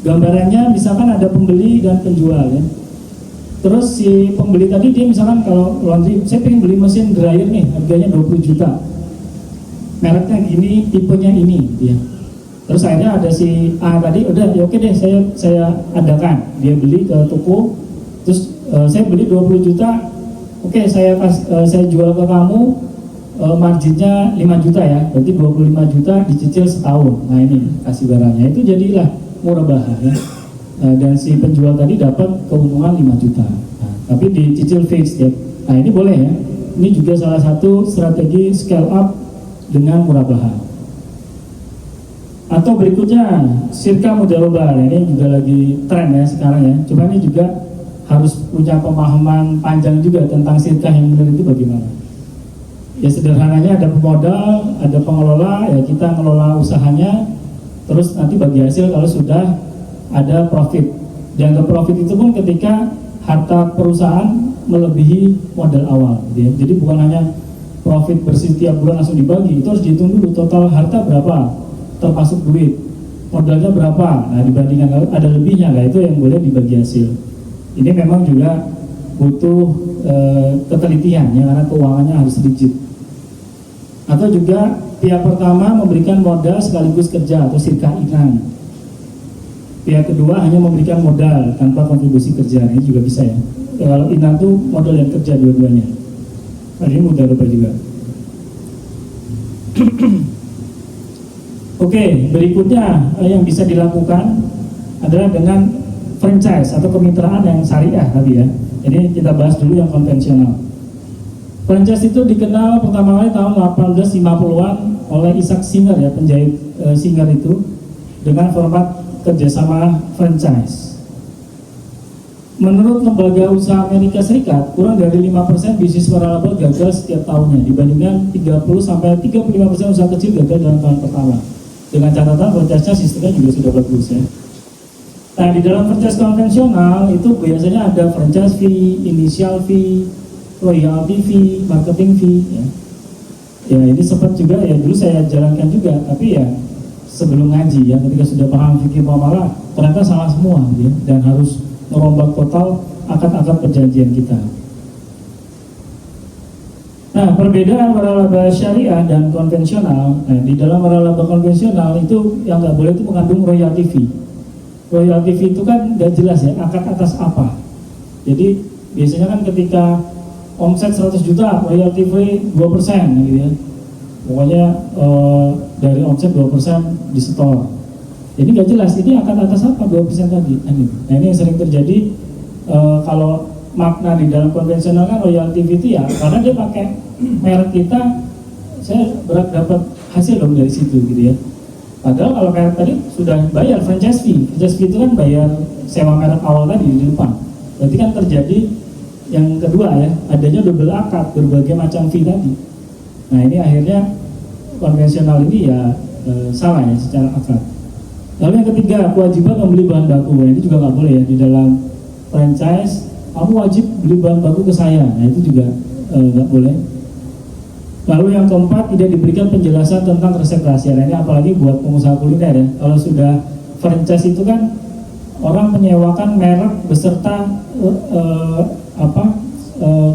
Gambarannya misalkan ada pembeli dan penjual ya. Terus si pembeli tadi dia misalkan kalau laundry, saya pengen beli mesin dryer nih, harganya 20 juta. Mereknya gini, tipenya ini dia. Terus akhirnya ada si A tadi, udah ya oke deh saya adakan. Dia beli ke toko, terus saya beli 20 juta, oke saya jual ke kamu, marginnya 5 juta ya, berarti 25 juta dicicil setahun. Nah ini kasih barangnya, itu jadilah murabahah ya. Dan si penjual tadi dapat keuntungan 5 juta. Nah, tapi dicicil fix ya. Nah ini boleh ya. Ini juga salah satu strategi scale up dengan murabahah. Atau berikutnya sirka mudharabah. Ini juga lagi tren ya sekarang ya. Cuma ini juga harus punya pemahaman panjang juga tentang sirka yang benar itu bagaimana. Ya sederhananya ada pemodal, ada pengelola, ya kita ngelola usahanya, terus nanti bagi hasil kalau sudah ada profit. Dan ke profit itu pun ketika harta perusahaan melebihi modal awal ya. Jadi bukan hanya profit bersih tiap bulan langsung dibagi, itu harus dihitung dulu total harta berapa termasuk duit, modalnya berapa, nah dibandingkan ada lebihnya, nah itu yang boleh dibagi hasil. Ini memang juga butuh ketelitian ya, karena keuangannya harus rigid. Atau juga pihak pertama memberikan modal sekaligus kerja atau sirka inan. Pihak kedua hanya memberikan modal tanpa kontribusi kerja. Ini juga bisa ya. Kalau inang tuh modal dan kerja dua-duanya. Ini mudah lupa juga. Oke, berikutnya yang bisa dilakukan adalah dengan franchise atau kemitraan yang syariah tadi ya. Ini kita bahas dulu yang konvensional. Franchise itu dikenal pertama kali tahun 1850-an oleh Isaac Singer ya, penjahit Singer itu, dengan format kerjasama franchise. Menurut lembaga usaha Amerika Serikat, kurang dari 5% bisnis waralaba gagal setiap tahunnya, dibandingkan 30-35% usaha kecil gagal dalam tahun pertama. Dengan catatan franchise sistemnya juga sudah bagus ya. Nah, di dalam franchise konvensional itu biasanya ada franchise fee, initial fee, royalty fee, marketing fee ya. Ya ini sempat juga ya dulu saya jalankan juga, tapi ya sebelum ngaji ya, ketika sudah paham fikih muamalah ternyata salah semua ya, dan harus merombak total akad-akad perjanjian kita. Nah, perbedaan waralaba syariah dan konvensional. Nah, di dalam waralaba konvensional itu yang nggak boleh itu mengandung royalty fee. Royalty fee itu kan nggak jelas ya, akad atas apa. Jadi biasanya kan ketika omset 100 juta, royalty free 2% gitu ya. Pokoknya dari omset 2% disetor. Jadi nggak jelas ini akad atas apa 2% tadi. Nah, ini yang sering terjadi kalau makna di dalam konvensional kan royalty fee itu ya, karena dia pakai merek kita, saya dapat hasil dong dari situ gitu ya. Padahal kalau merek tadi sudah bayar franchise fee itu kan bayar sewa merek awal tadi di depan. Berarti kan terjadi yang kedua ya, adanya double akad berbagai macam fee tadi. Nah ini akhirnya konvensional ini ya salah ya secara akad. Lalu yang ketiga, kewajiban membeli bahan baku. Nah, ini juga nggak boleh ya di dalam franchise. Kamu wajib beli bahan baku ke saya. Nah itu juga nggak boleh. Lalu yang keempat, tidak diberikan penjelasan tentang resep rahasia. Nah, ini apalagi buat pengusaha kuliner ya. Kalau sudah franchise itu kan orang menyewakan merek beserta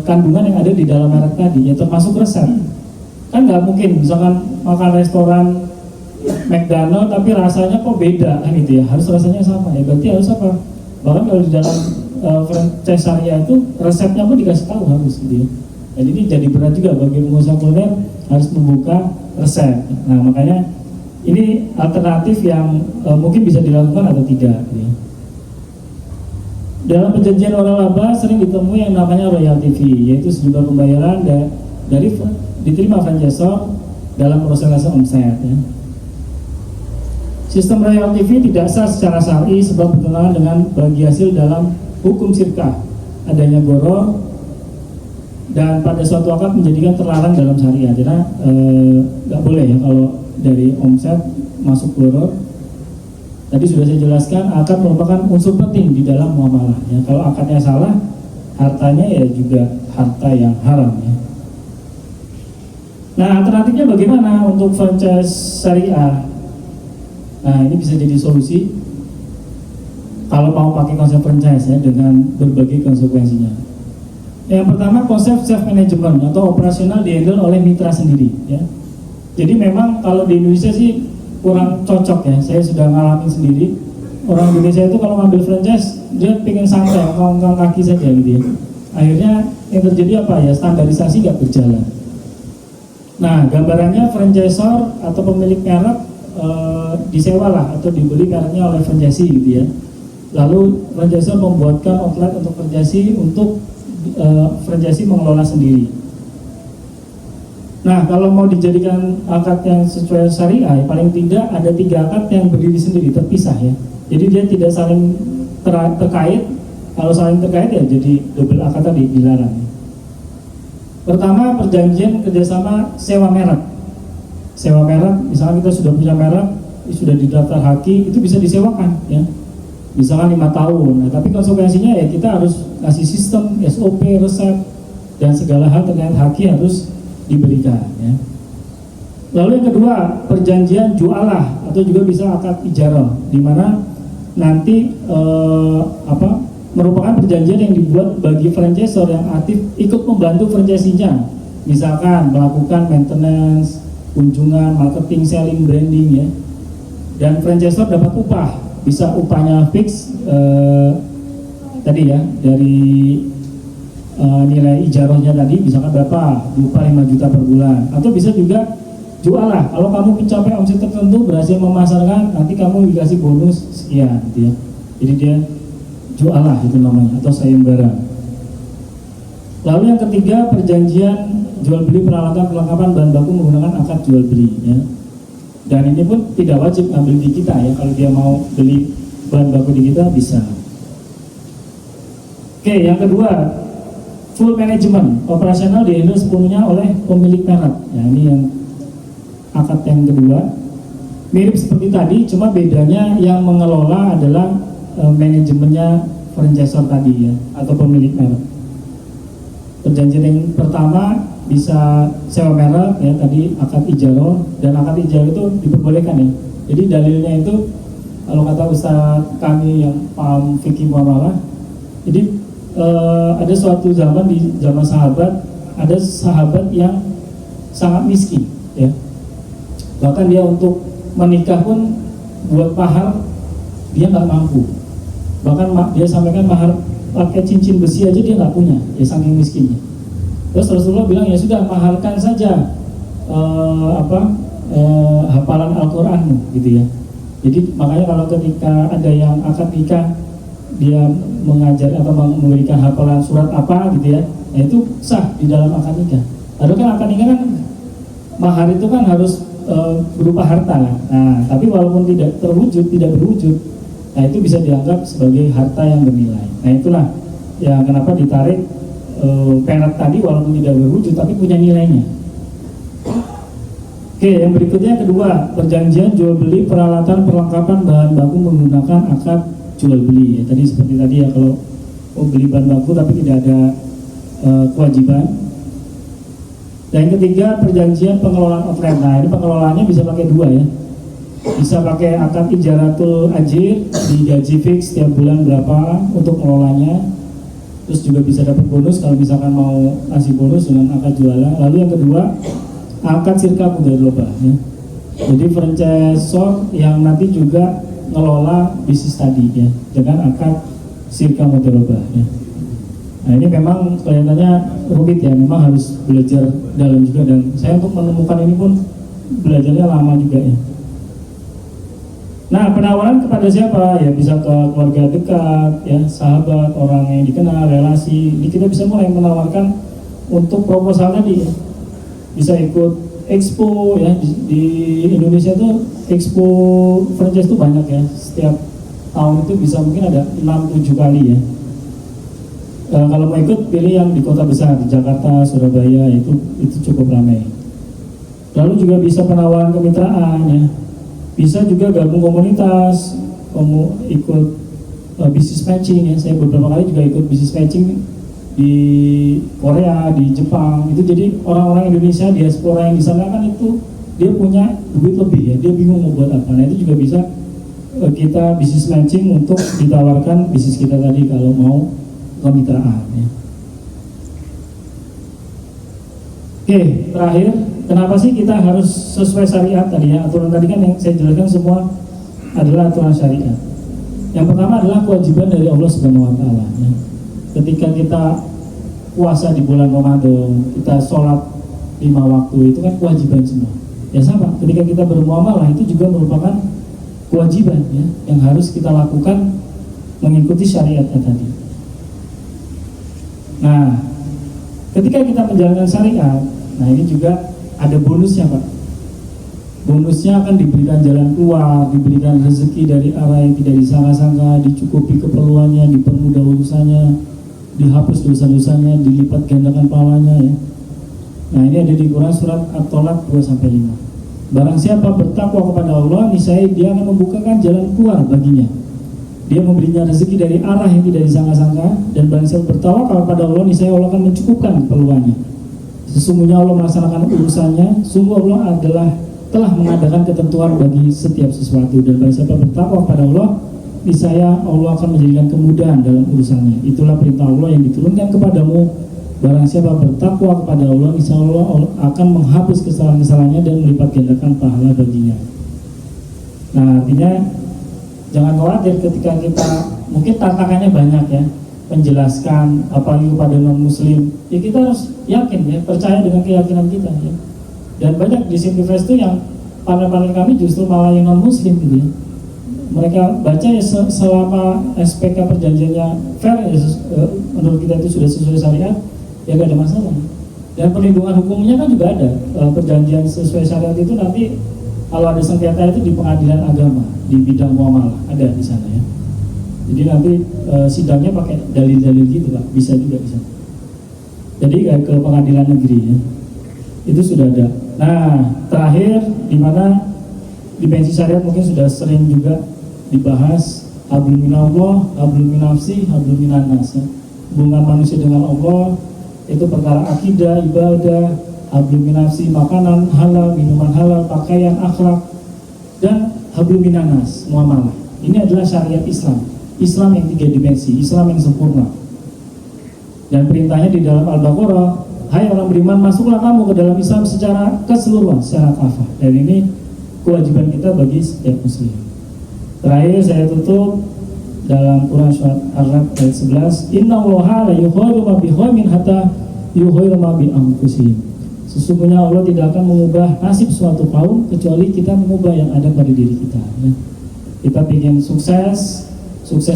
kandungan yang ada di dalam merek tadi, ya termasuk resep. Kan nggak mungkin misalkan makan restoran McDonald tapi rasanya kok beda kan gitu ya, harus rasanya sama ya, berarti harus apa? Bahkan kalau di dalam franchise syariah itu resepnya pun dikasih tahu harus gitu ya. Jadi ini jadi berat juga bagi pengusaha kuliner harus membuka resep. Nah makanya ini alternatif yang mungkin bisa dilakukan atau tidak gitu ya. Dalam perjanjian waralaba sering ditemui yang namanya royalty fee, yaitu sejumlah pembayaran dari diterima franchisor dalam prosentase omset ya. Sistem royalty fee tidak sah secara syar'i sebab bertentangan dengan bagi hasil dalam hukum syirkah, adanya goror, dan pada suatu akad menjadikan terlarang dalam syariah. Karena nggak boleh ya kalau dari omset masuk goror. Tadi sudah saya jelaskan, akad merupakan unsur penting di dalam muamalah ya. Kalau akadnya salah, hartanya ya juga harta yang haram ya. Nah alternatifnya bagaimana untuk franchise syariah? Nah ini bisa jadi solusi kalau mau pakai konsep franchise ya, dengan berbagai konsekuensinya. Yang pertama, konsep self management atau operasional dihandle oleh mitra sendiri ya. Jadi memang kalau di Indonesia sih kurang cocok ya, saya sudah ngalamin sendiri. Orang Indonesia itu kalau ngambil franchise dia pengen santai, ngangkat kaki saja gitu ya. Akhirnya yang terjadi apa ya, standarisasi nggak berjalan. Nah gambarannya franchisor atau pemilik merek disewa lah atau dibeli mereknya oleh franchisee gitu ya. Lalu franchisor membuatkan outlet untuk franchisee untuk franchisee mengelola sendiri. Nah kalau mau dijadikan akad yang sesuai syariah, paling tidak ada 3 akad yang berdiri sendiri, terpisah ya. Jadi dia tidak saling terkait. Kalau saling terkait ya jadi double akad tadi dilarang. Pertama, perjanjian kerjasama sewa merek. Sewa merek, misalnya kita sudah punya merek, sudah didaftar haki, itu bisa disewakan ya. Misalkan 5 tahun. Nah tapi konsekuensinya ya kita harus kasih sistem, SOP, resep, dan segala hal terkait haki harus diberikan ya. Lalu yang kedua, perjanjian jualah atau juga bisa akad ijarah, di mana nanti merupakan perjanjian yang dibuat bagi franchisor yang aktif ikut membantu franchisee-nya, misalkan melakukan maintenance, kunjungan, marketing, selling, branding ya. Dan franchisor dapat upah bisa upahnya fix tadi ya, dari nilai ijarahnya tadi misalkan berapa, upah 5 juta per bulan. Atau bisa juga jual lah, kalau kamu mencapai omset tertentu berhasil memasarkan, nanti kamu dikasih bonus sekian gitu ya. Jadi dia jual lah itu namanya, atau sayembara. Lalu yang ketiga, perjanjian jual beli peralatan perlengkapan bahan baku menggunakan akad jual beli ya. Dan ini pun tidak wajib ngambil di kita ya, kalau dia mau beli bahan baku di kita bisa. Oke, yang kedua, full management operasional dihandle sepenuhnya oleh pemilik merek. Ya, ini yang akad yang kedua. Mirip seperti tadi, cuma bedanya yang mengelola adalah manajemennya franchisor tadi ya, atau pemilik merek. Perjanjian yang pertama bisa sewa merek ya, tadi akad ijarah, dan akad ijarah itu diperbolehkan ya. Jadi dalilnya itu kalau kata Ustadz kami yang paham fikih muamalah, jadi ada suatu zaman di zaman sahabat, ada sahabat yang sangat miskin ya, bahkan dia untuk menikah pun buat mahar dia nggak mampu, bahkan dia sampaikan mahar pakai cincin besi aja dia nggak punya ya, saking miskinnya. Terus Rasulullah bilang ya sudah, maharkan saja hafalan Al-Quranmu gitu ya. Jadi makanya kalau ketika ada yang akad nikah dia mengajar atau memberikan hafalan surat apa gitu ya, nah itu sah di dalam akad nikah. Lalu kan akad nikah kan mahar itu kan harus berupa harta lah. Nah tapi walaupun tidak berwujud, nah itu bisa dianggap sebagai harta yang bernilai. Nah itulah ya kenapa ditarik perak tadi walaupun tidak berwujud tapi punya nilainya. Oke, yang berikutnya kedua, perjanjian jual beli peralatan perlengkapan bahan baku menggunakan akad jual beli ya. Tadi seperti tadi ya, kalau mau beli bahan baku tapi tidak ada kewajiban. Dan yang ketiga, perjanjian pengelolaan outlet. Nah ini pengelolaannya bisa pakai dua ya, bisa pakai akad ijaratul ajir, digaji fix setiap bulan berapa untuk mengelolanya, terus juga bisa dapat bonus kalau misalkan mau kasih bonus dengan akad jualan. Lalu yang kedua, akad sirka mudharabah ya. Jadi franchisor yang nanti juga ngelola bisnis tadi ya, dengan akad sirka mudharabah ya. Nah ini memang kelihatannya rumit ya, memang harus belajar dalam juga, dan saya untuk menemukan ini pun belajarnya lama juga ya. Nah penawaran kepada siapa ya, bisa ke keluarga dekat ya, sahabat, orang yang dikenal, relasi. Ini kita bisa mulai menawarkan untuk proposal tadi ya. Bisa ikut expo ya, di Indonesia tuh expo franchise tuh banyak ya, setiap tahun itu bisa mungkin ada 6-7 kali ya. Kalau mau ikut pilih yang di kota besar, Jakarta, Surabaya, itu cukup ramai. Lalu juga bisa penawaran kemitraan ya, bisa juga gabung komunitas, kamu ikut bisnis matching ya. Saya beberapa kali juga ikut bisnis matching di Korea, di Jepang. Itu jadi orang-orang Indonesia diaspora yang di sana kan itu dia punya duit lebih ya, dia bingung mau buat apa. Nah itu juga bisa kita bisnis matching untuk ditawarkan bisnis kita tadi kalau mau kemitraan ya. Oke, terakhir, kenapa sih kita harus sesuai syariat tadi ya? Aturan tadi kan yang saya jelaskan semua adalah aturan syariat. Yang pertama adalah kewajiban dari Allah Subhanahu wa taala ya. Ketika kita puasa di bulan Ramadan, kita sholat 5 waktu, itu kan kewajiban semua. Ya sama, ketika kita bermuamalah itu juga merupakan kewajiban ya, yang harus kita lakukan mengikuti syariatnya tadi. Nah, ketika kita menjalankan syariat, nah ini juga ada bonusnya Pak. Bonusnya akan diberikan jalan keluar, diberikan rezeki dari arah yang tidak disangka-sangka, dicukupi keperluannya, dipermudah urusannya, dihapus dosa-dosanya, dilipat gandakan pahalanya ya. Nah ini ada di Quran surat At-Tolak 2-5. Barang siapa bertakwa kepada Allah, niscaya dia akan membukakan jalan keluar baginya. Dia memberinya rezeki dari arah yang tidak disangka-sangka, dan barang siapa bertawakal kepada Allah, niscaya Allah akan mencukupkan keperluannya. Sesungguhnya Allah melaksanakan urusannya, sungguh Allah telah mengadakan ketentuan bagi setiap sesuatu, dan barang siapa bertakwa kepada Allah, niscaya Allah akan menjadikan kemudahan dalam urusannya. Itulah perintah Allah yang diturunkan kepadamu. Barang siapa bertakwa kepada Allah, niscaya Allah akan menghapus kesalahan-kesalahannya dan melipat gandakan pahala baginya. Nah artinya jangan khawatir ketika kita mungkin tantangannya banyak ya, menjelaskan apalagi kepada non muslim, ya kita harus yakin ya, percaya dengan keyakinan kita ya. Dan banyak di Simplifest itu yang partner-partner kami justru malah yang non muslim gitu ya. Mereka baca ya selama SPK perjanjiannya fair ya, menurut kita itu sudah sesuai syariat, ya gak ada masalah. Dan perlindungan hukumnya kan juga ada. Perjanjian sesuai syariat itu nanti kalau ada sengketa itu di pengadilan agama di bidang muamalah ada di sana ya. Jadi nanti sidangnya pakai dalil-dalil gitu Pak, bisa juga bisa. Jadi kayak ke pengadilan negeri ya, itu sudah ada. Nah terakhir di mana di pensi syariat mungkin sudah sering juga dibahas hablum minallah, hablum minafsi, hablum minannas ya. Hubungan manusia dengan Allah itu perkara akidah, ibadah, hablum minafsi, makanan halal, minuman halal, pakaian, akhlak, dan hablum minannas, muamalah. Ini adalah syariat Islam. Islam yang 3 dimensi, Islam yang sempurna. Dan perintahnya di dalam Al-Baqarah, hai orang beriman, masuklah kamu ke dalam Islam secara keseluruhan, secara kafah. Dan ini kewajiban kita bagi setiap muslim. Terakhir saya tutup dalam Quran surat Ar-Ra'd ayat 11, innallaha la yughayyiru ma biqaumin hatta yughayyiru ma bi anfusihim. Sesungguhnya Allah tidak akan mengubah nasib suatu kaum kecuali kita mengubah yang ada pada diri kita ya. Kita ingin sukses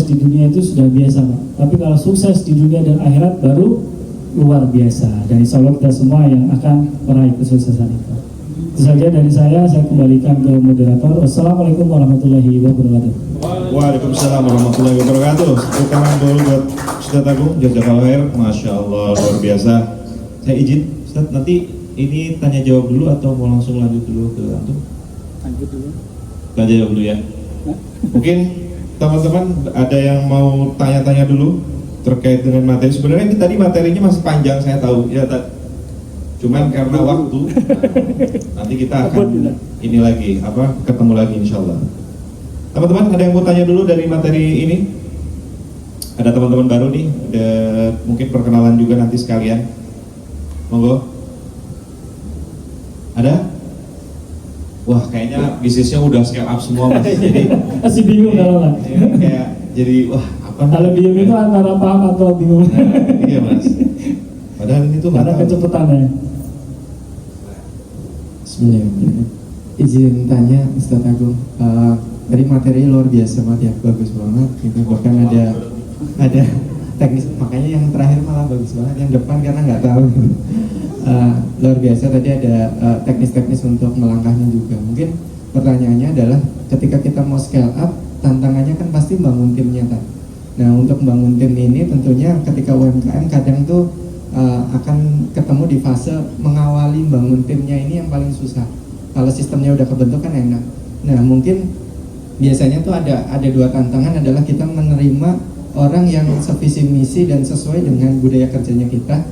di dunia itu sudah biasa Pak. Tapi kalau sukses di dunia dan akhirat baru luar biasa. Dan insya Allah kita semua yang akan meraih kesuksesan itu. Itu saja dari saya kembalikan ke moderator. Wassalamualaikum warahmatullahi wabarakatuh. Waalaikumsalam warahmatullahi wabarakatuh. Tepuk tangan dulu buat Ustadz Agung, jazakallahu khair. Masya Allah, luar biasa. Saya izin Ustadz, nanti ini tanya jawab dulu atau mau langsung lanjut dulu ke antum? Lanjut dulu. Tanya jawab dulu ya. Mungkin teman-teman ada yang mau tanya-tanya dulu terkait dengan materi. Sebenarnya ini tadi materinya masih panjang saya tahu ya, cuman karena waktu nanti kita akan ini lagi ketemu lagi insyaallah. Teman-teman ada yang mau tanya dulu dari materi ini? Ada teman-teman baru nih, ada mungkin perkenalan juga nanti sekalian. Monggo. Ada? Wah kayaknya bisnisnya udah scale up semua Mas. Jadi masih bingung kalau lah. Kayak jadi wah apa? Kalau bingung itu antara paham atau bingung. Iya Mas. Padahal ini tuh karena kecepatannya. Bismillahirrahmanirrahim. Izin tanya Ustadz Agung, dari materi luar biasa banget ya, bagus banget. Gitu. Bahkan ada teknis, makanya yang terakhir malah bagus banget, yang depan karena nggak tahu. Luar biasa tadi ada teknis-teknis untuk melangkahnya juga. Mungkin pertanyaannya adalah ketika kita mau scale up, tantangannya kan pasti bangun timnya kan. Nah untuk bangun tim ini tentunya ketika UMKM kadang tuh akan ketemu di fase mengawali bangun timnya ini yang paling susah. Kalau sistemnya udah kebentuk kan enak. Nah mungkin biasanya tuh ada 2 tantangan, adalah kita menerima orang yang sevisi misi dan sesuai dengan budaya kerjanya kita.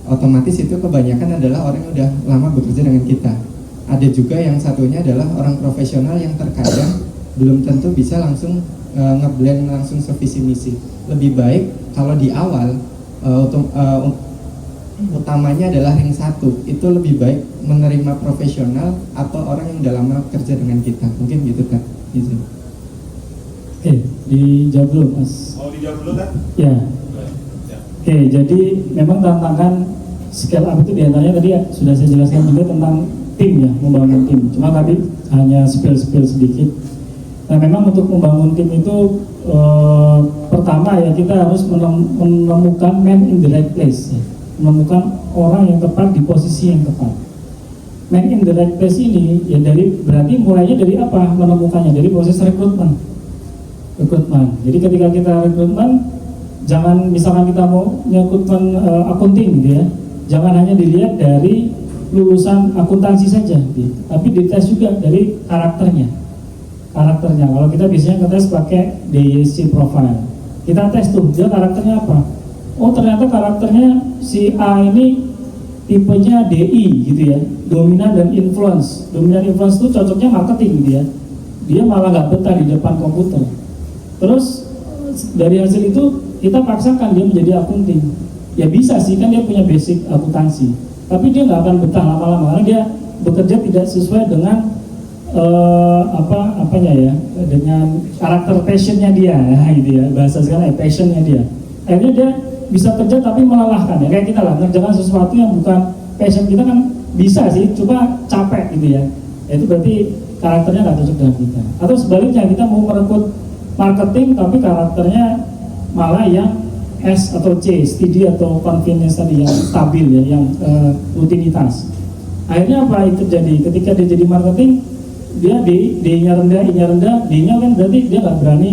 Otomatis itu kebanyakan adalah orang yang udah lama bekerja dengan kita. Ada juga yang satunya adalah orang profesional yang terkadang belum tentu bisa langsung ngeblend langsung sevisi misi. Lebih baik kalau di awal utamanya adalah ring 1, itu lebih baik menerima profesional atau orang yang udah lama kerja dengan kita. Mungkin gitu kan. Izin. Oke, dijawab dulu Mas. Mau dijawab dulu kan? Ya. Oke, jadi memang tantangan scale up itu diantaranya tadi ya, sudah saya jelaskan juga tentang tim ya, membangun tim. Cuma tadi hanya spill sedikit. Nah memang untuk membangun tim itu pertama ya kita harus menemukan man in the right place ya. Menemukan orang yang tepat di posisi yang tepat. Man in the right place ini ya berarti mulainya dari apa? Menemukannya dari proses rekrutmen. Jadi ketika kita rekrutmen, jangan misalkan kita mau rekrutmen akunting gitu ya, jangan hanya dilihat dari lulusan akuntansi saja, gitu. Tapi dites juga dari karakternya. Kalau kita biasanya ngetes pakai DISC profile, kita tes tuh dia karakternya apa. Oh ternyata karakternya si A ini tipenya DI gitu ya, dominan dan influence. Dominan influence itu cocoknya marketing gitu ya. Dia malah nggak betah di depan komputer. Terus dari hasil itu kita paksakan dia menjadi akunting. Ya bisa sih, kan dia punya basic akuntansi, tapi dia nggak akan betah lama-lama karena dia bekerja tidak sesuai dengan apanya ya, dengan karakter passionnya dia gitu ya, bahasa sekarang passionnya dia, akhirnya dia bisa kerja tapi melelahkan ya, kayak kita lah ngerjakan sesuatu yang bukan passion kita kan bisa sih, cuma capek gitu ya, itu berarti karakternya nggak cocok dengan kita. Atau sebaliknya, kita mau merekrut marketing tapi karakternya malah yang S atau C, steady atau convenience tadi, yang stabil ya, yang rutinitas. Akhirnya apa yang terjadi ketika dia jadi marketing, dia D-nya rendah, I-nya rendah, D-nya kan berarti dia nggak berani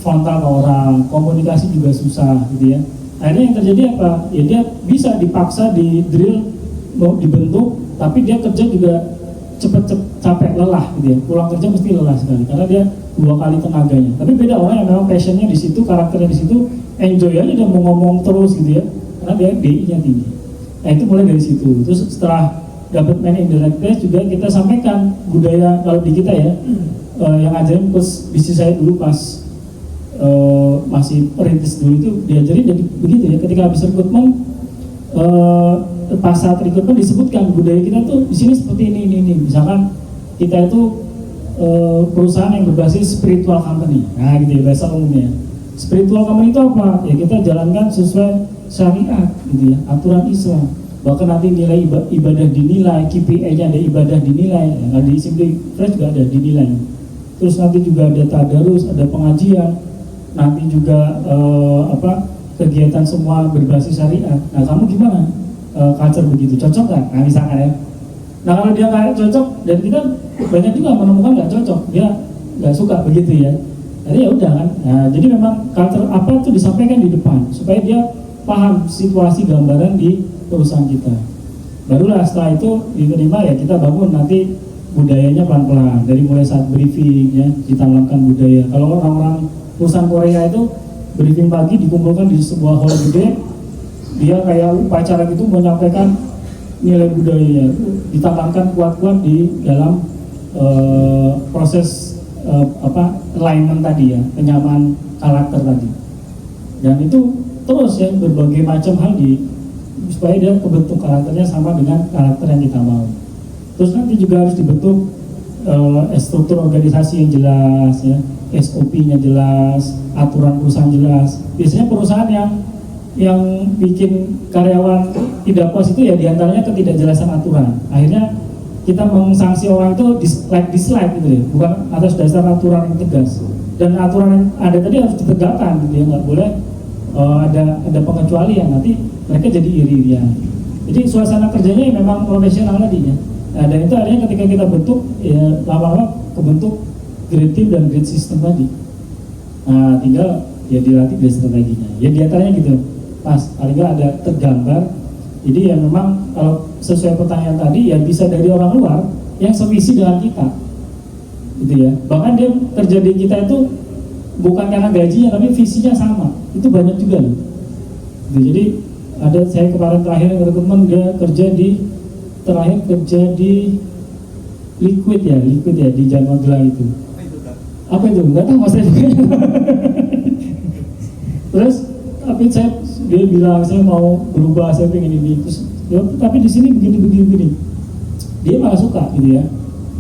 frontal ke orang, komunikasi juga susah gitu ya. Akhirnya yang terjadi apa? Ya dia bisa dipaksa di drill, mau dibentuk, tapi dia kerja juga cepet capek, lelah gitu ya. Pulang kerja mesti lelah sekali karena dia 2 kali tenaganya. Tapi beda orang yang memang passionnya di situ, karakternya di situ, enjoy aja dia mau ngomong terus gitu ya, karena dia DI-nya tinggi. Nah itu mulai dari situ. Terus setelah dapat main indirect test juga kita sampaikan budaya kalau di kita ya, yang ajarin coach bisnis saya dulu pas masih perintis dulu itu diajarin jadi begitu ya. Ketika habis rekrutmen, pas saat rekrutmen disebutkan budaya kita tuh di sini seperti ini. Misalkan kita itu perusahaan yang berbasis spiritual company, nah gitu ya bahasa umumnya. Spiritual company itu apa? Ya kita jalankan sesuai syariat gitu ya, aturan Islam. Bahkan nanti nilai ibadah dinilai, KPI-nya ada ibadah dinilai, ya, di Simply Fresh juga ada dinilai. Terus nanti juga ada tadarus, ada pengajian, nanti juga kegiatan semua berbasis syariat. Nah kamu gimana? Culture begitu, cocok nggak? Nah misalkan ya. Nah kalau dia nggak cocok, dan kita banyak juga menemukan nggak cocok, dia nggak suka begitu ya. Jadi ya udah kan. Nah, jadi memang culture apa itu disampaikan di depan supaya dia paham situasi gambaran di perusahaan kita. Barulah setelah itu diterima ya kita bangun nanti budayanya pelan-pelan dari mulai saat briefing ya ditanamkan budaya. Kalau orang-orang perusahaan Korea itu briefing pagi dikumpulkan di sebuah hall gede, dia kayak upacara gitu menyampaikan nilai budayanya, ditanamkan kuat-kuat di dalam proses alignment tadi ya, penyamaan karakter tadi. Dan itu terus ya berbagai macam hal supaya dia kebentuk karakternya sama dengan karakter yang kita mau. Terus nanti juga harus dibentuk struktur organisasi yang jelas ya, SOP-nya jelas, aturan perusahaan jelas. Biasanya perusahaan yang bikin karyawan tidak puas itu ya diantaranya ketidakjelasan aturan. Akhirnya kita mengsanksi orang itu dislike gitu ya, bukan atas dasar aturan yang tegas. Dan aturan yang ada tadi harus ditegakkan gitu ya, nggak boleh ada pengecualian, nanti mereka jadi iri-irian. Jadi suasana kerjanya memang profesional tadinya. Nah, dan itu artinya ketika kita bentuk ya lama-lama kebentuk grade team dan grade system tadi. Nah, tinggal ya dilatih dari strateginya. Ya diantaranya gitu, pas paling nggak ada tergambar. Jadi ya memang kalau sesuai pertanyaan tadi ya bisa dari orang luar yang sevisi dengan kita, gitu ya. Bahkan dia kerja di kita itu bukan karena gajinya tapi visinya sama. Itu banyak juga loh. Gitu, jadi ada saya kemarin terakhir yang rekrutmen dia kerja di liquid ya di Jalan Magelang itu. Apa itu? Enggak tahu mas saya juga. Terus tapi dia bilang saya mau berubah, saya pengen ini. Terus ya, tapi di sini begini. Dia malah suka gitu ya.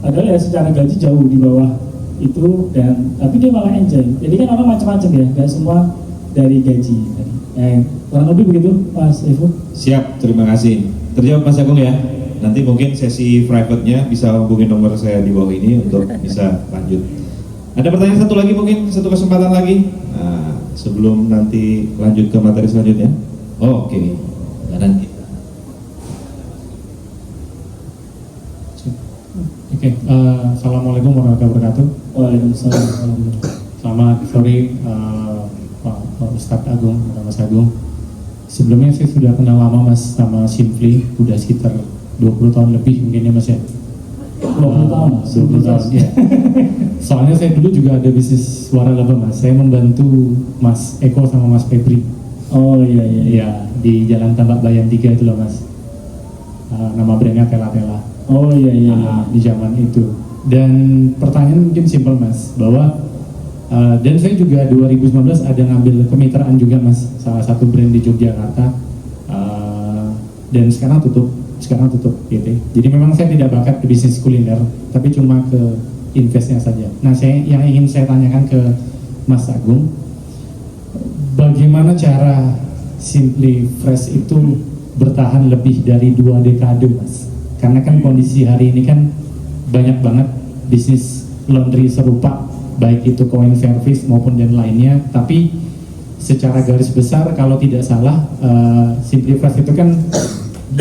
Padahal ya secara gaji jauh di bawah itu, dan tapi dia malah enjoy. Jadi kan orang macam-macam ya, nggak semua dari gaji tadi. Kurang lebih begitu, Mas Evo. Siap, terima kasih. Terjawab Mas Agung ya. Nanti mungkin sesi private-nya bisa hubungi nomor saya di bawah ini untuk bisa lanjut. Ada pertanyaan satu lagi mungkin, satu kesempatan lagi. Nah, sebelum nanti lanjut ke materi selanjutnya. Oke. Nanti. Oke, assalamualaikum warahmatullahi wabarakatuh. Waalaikumsalam. Selamat sore Pak Ustadz Agung, Mas Agung. Sebelumnya saya sudah kenal lama Mas sama Simply, udah sekitar 20 tahun lebih mungkin ya Mas ya. 20 tahun. 20 tahun ya. Soalnya saya dulu juga ada bisnis suara laba Mas. Saya membantu Mas Eko sama Mas Febri. Oh iya. Ya, di Jalan Tambak Bayan 3 itu loh Mas. Nama brandnya Tela-Tela. Oh iya. Di zaman itu. Dan pertanyaan mungkin simpel Mas, bahwa dan saya juga 2019 ada ngambil kemitraan juga Mas, salah satu brand di Yogyakarta, dan sekarang tutup sekarang tutup gitu. Jadi memang saya tidak bakat ke bisnis kuliner, tapi cuma ke investnya saja. Nah, yang ingin saya tanyakan ke Mas Agung, bagaimana cara Simply Fresh itu bertahan lebih dari 2 dekade, Mas? Karena kan kondisi hari ini kan banyak banget bisnis laundry serupa, baik itu coin service maupun dan lainnya, tapi secara garis besar kalau tidak salah Simply Fresh itu kan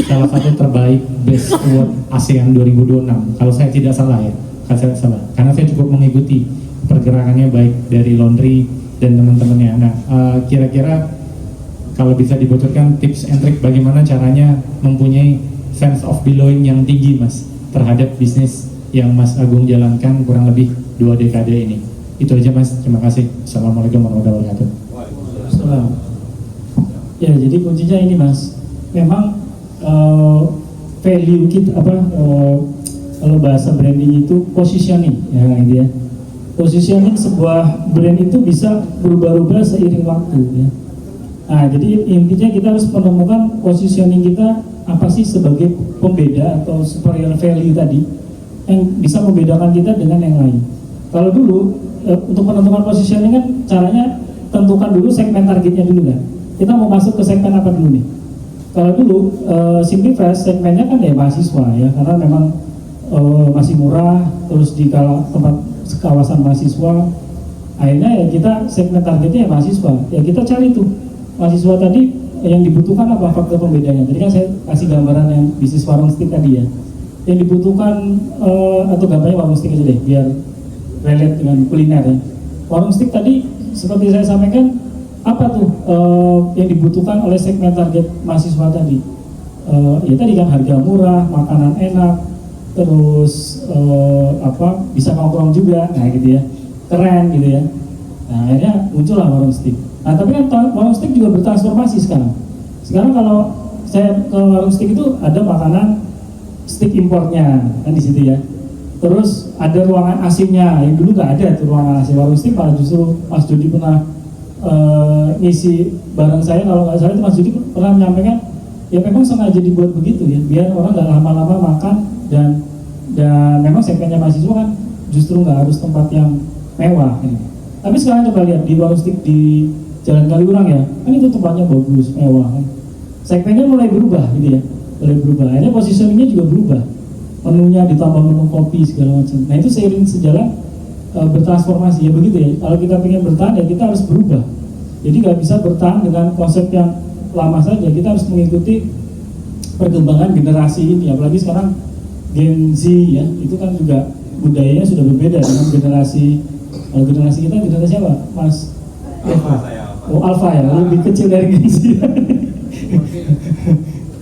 salah satu terbaik Best Award ASEAN 2026 kalau saya tidak salah ya, kalau saya salah, karena saya cukup mengikuti pergerakannya baik dari laundry dan teman-temannya. Nah, kira-kira kalau bisa dibocorkan tips and trick bagaimana caranya mempunyai sense of belonging yang tinggi, Mas, terhadap bisnis yang Mas Agung jalankan kurang lebih 2 dekade ini. Itu aja, Mas. Terima kasih. Assalamualaikum warahmatullahi wabarakatuh. Ya, jadi kuncinya ini, Mas. Memang value kita kalau bahasa branding itu positioning, ya gitu ya. Positioning sebuah brand itu bisa berubah-ubah seiring waktu, ya. Nah, jadi intinya kita harus menemukan positioning kita apa sih sebagai pembeda atau superior value tadi yang bisa membedakan kita dengan yang lain. Kalau dulu untuk menentukan positioning kan caranya tentukan dulu segmen targetnya dulu kan. Kita mau masuk ke segmen apa dulu nih? Kalau dulu Simply Fresh segmennya kan ya mahasiswa ya, karena memang masih murah, terus di tempat kawasan mahasiswa. Akhirnya ya kita segmen targetnya ya mahasiswa. Ya kita cari tuh mahasiswa tadi yang dibutuhkan apa faktor pembedanya. Tadi kan saya kasih gambaran yang bisnis warung steak tadi ya. Yang dibutuhkan atau gambarnya warung steak aja deh biar relate dengan kuliner ya. Warung steak tadi seperti saya sampaikan apa tuh yang dibutuhkan oleh segmen target mahasiswa tadi. Ya tadi kan harga murah, makanan enak, terus bisa nongkrong juga, nah gitu ya, keren gitu ya. Nah akhirnya muncullah warung steak. Nah tapi kan warung steak juga bertransformasi sekarang. Sekarang kalau saya ke warung steak itu ada makanan steak importnya kan di situ ya. Terus ada ruangan AC-nya, yang dulu nggak ada tuh ruangan AC warung steak, malah justru Mas Dodi pernah ngisi bareng saya, kalau nggak salah itu Mas Dodi pernah menyampaikan ya memang sengaja dibuat begitu ya, biar orang nggak lama-lama makan dan memang segmennya mahasiswa kan justru nggak harus tempat yang mewah. Ya. Tapi sekarang coba lihat di warung steak di Jalan Kaliurang ya, kan itu tempatnya bagus, mewah kan. Segmennya mulai berubah gitu ya, mulai berubah. Akhirnya positioningnya juga berubah, menunya ditambah menu kopi segala macam. Nah itu seiring sejalan bertransformasi ya begitu ya. Kalau kita ingin bertahan ya kita harus berubah. Jadi nggak bisa bertahan dengan konsep yang lama saja. Kita harus mengikuti perkembangan generasi ini. Apalagi sekarang Gen Z ya, itu kan juga budayanya sudah berbeda dengan generasi. Kalau generasi kita generasi apa, Mas? Oh Alpha ya, lebih kecil dari Gen Z.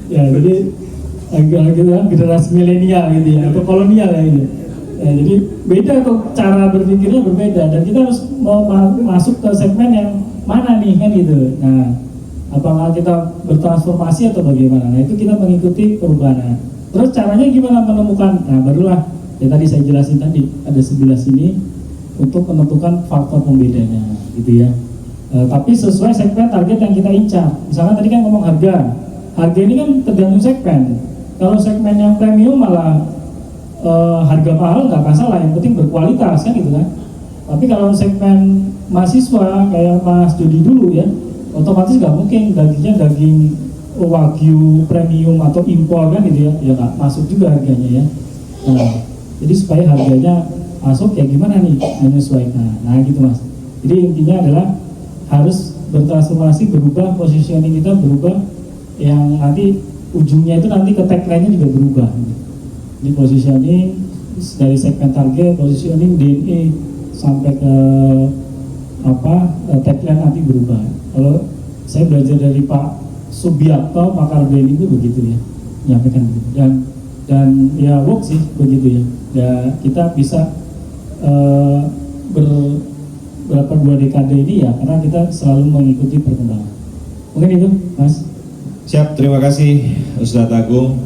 Ya jadi agak gitu kan generasi milenial gitu ya, atau kolonial ya gitu. Ya, jadi beda tuh cara berpikirnya berbeda dan kita harus mau masuk ke segmen yang mana nih kan gitu. Nah, apakah kita bertransformasi atau bagaimana? Nah itu kita mengikuti perubahan. Terus caranya gimana menemukan? Nah barulah ya tadi saya jelasin tadi ada 11 ini untuk menentukan faktor pembedanya gitu ya. Tapi sesuai segmen target yang kita incar. Misalnya tadi kan ngomong harga. Harga ini kan tergantung segmen. Kalau segmen yang premium malah harga mahal nggak masalah, yang penting berkualitas kan gitu kan. Tapi kalau segmen mahasiswa kayak Mas Dodi dulu ya, otomatis nggak mungkin dagingnya daging wagyu premium atau impor kan gitu ya, ya nggak masuk juga harganya ya. Nah, jadi supaya harganya masuk ya gimana nih menyesuaikan. Nah gitu Mas. Jadi intinya adalah harus bertransformasi, berubah, positioning kita berubah, yang nanti ujungnya itu nanti ke tagline-nya juga berubah. Ini positioning dari segmen target, positioning DNA sampai ke tagline nanti berubah. Kalau saya belajar dari Pak Subiakto pakar branding itu begitu ya, menyampaikan begitu. Dan ya work sih begitu ya. Ya kita bisa berapa 2 dekade ini ya karena kita selalu mengikuti perkembangan. Mungkin itu Mas. Siap, terima kasih Ustadz Agung.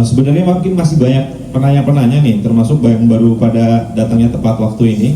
Sebenarnya mungkin masih banyak penanya-penanya nih, termasuk yang baru pada datangnya tepat waktu ini.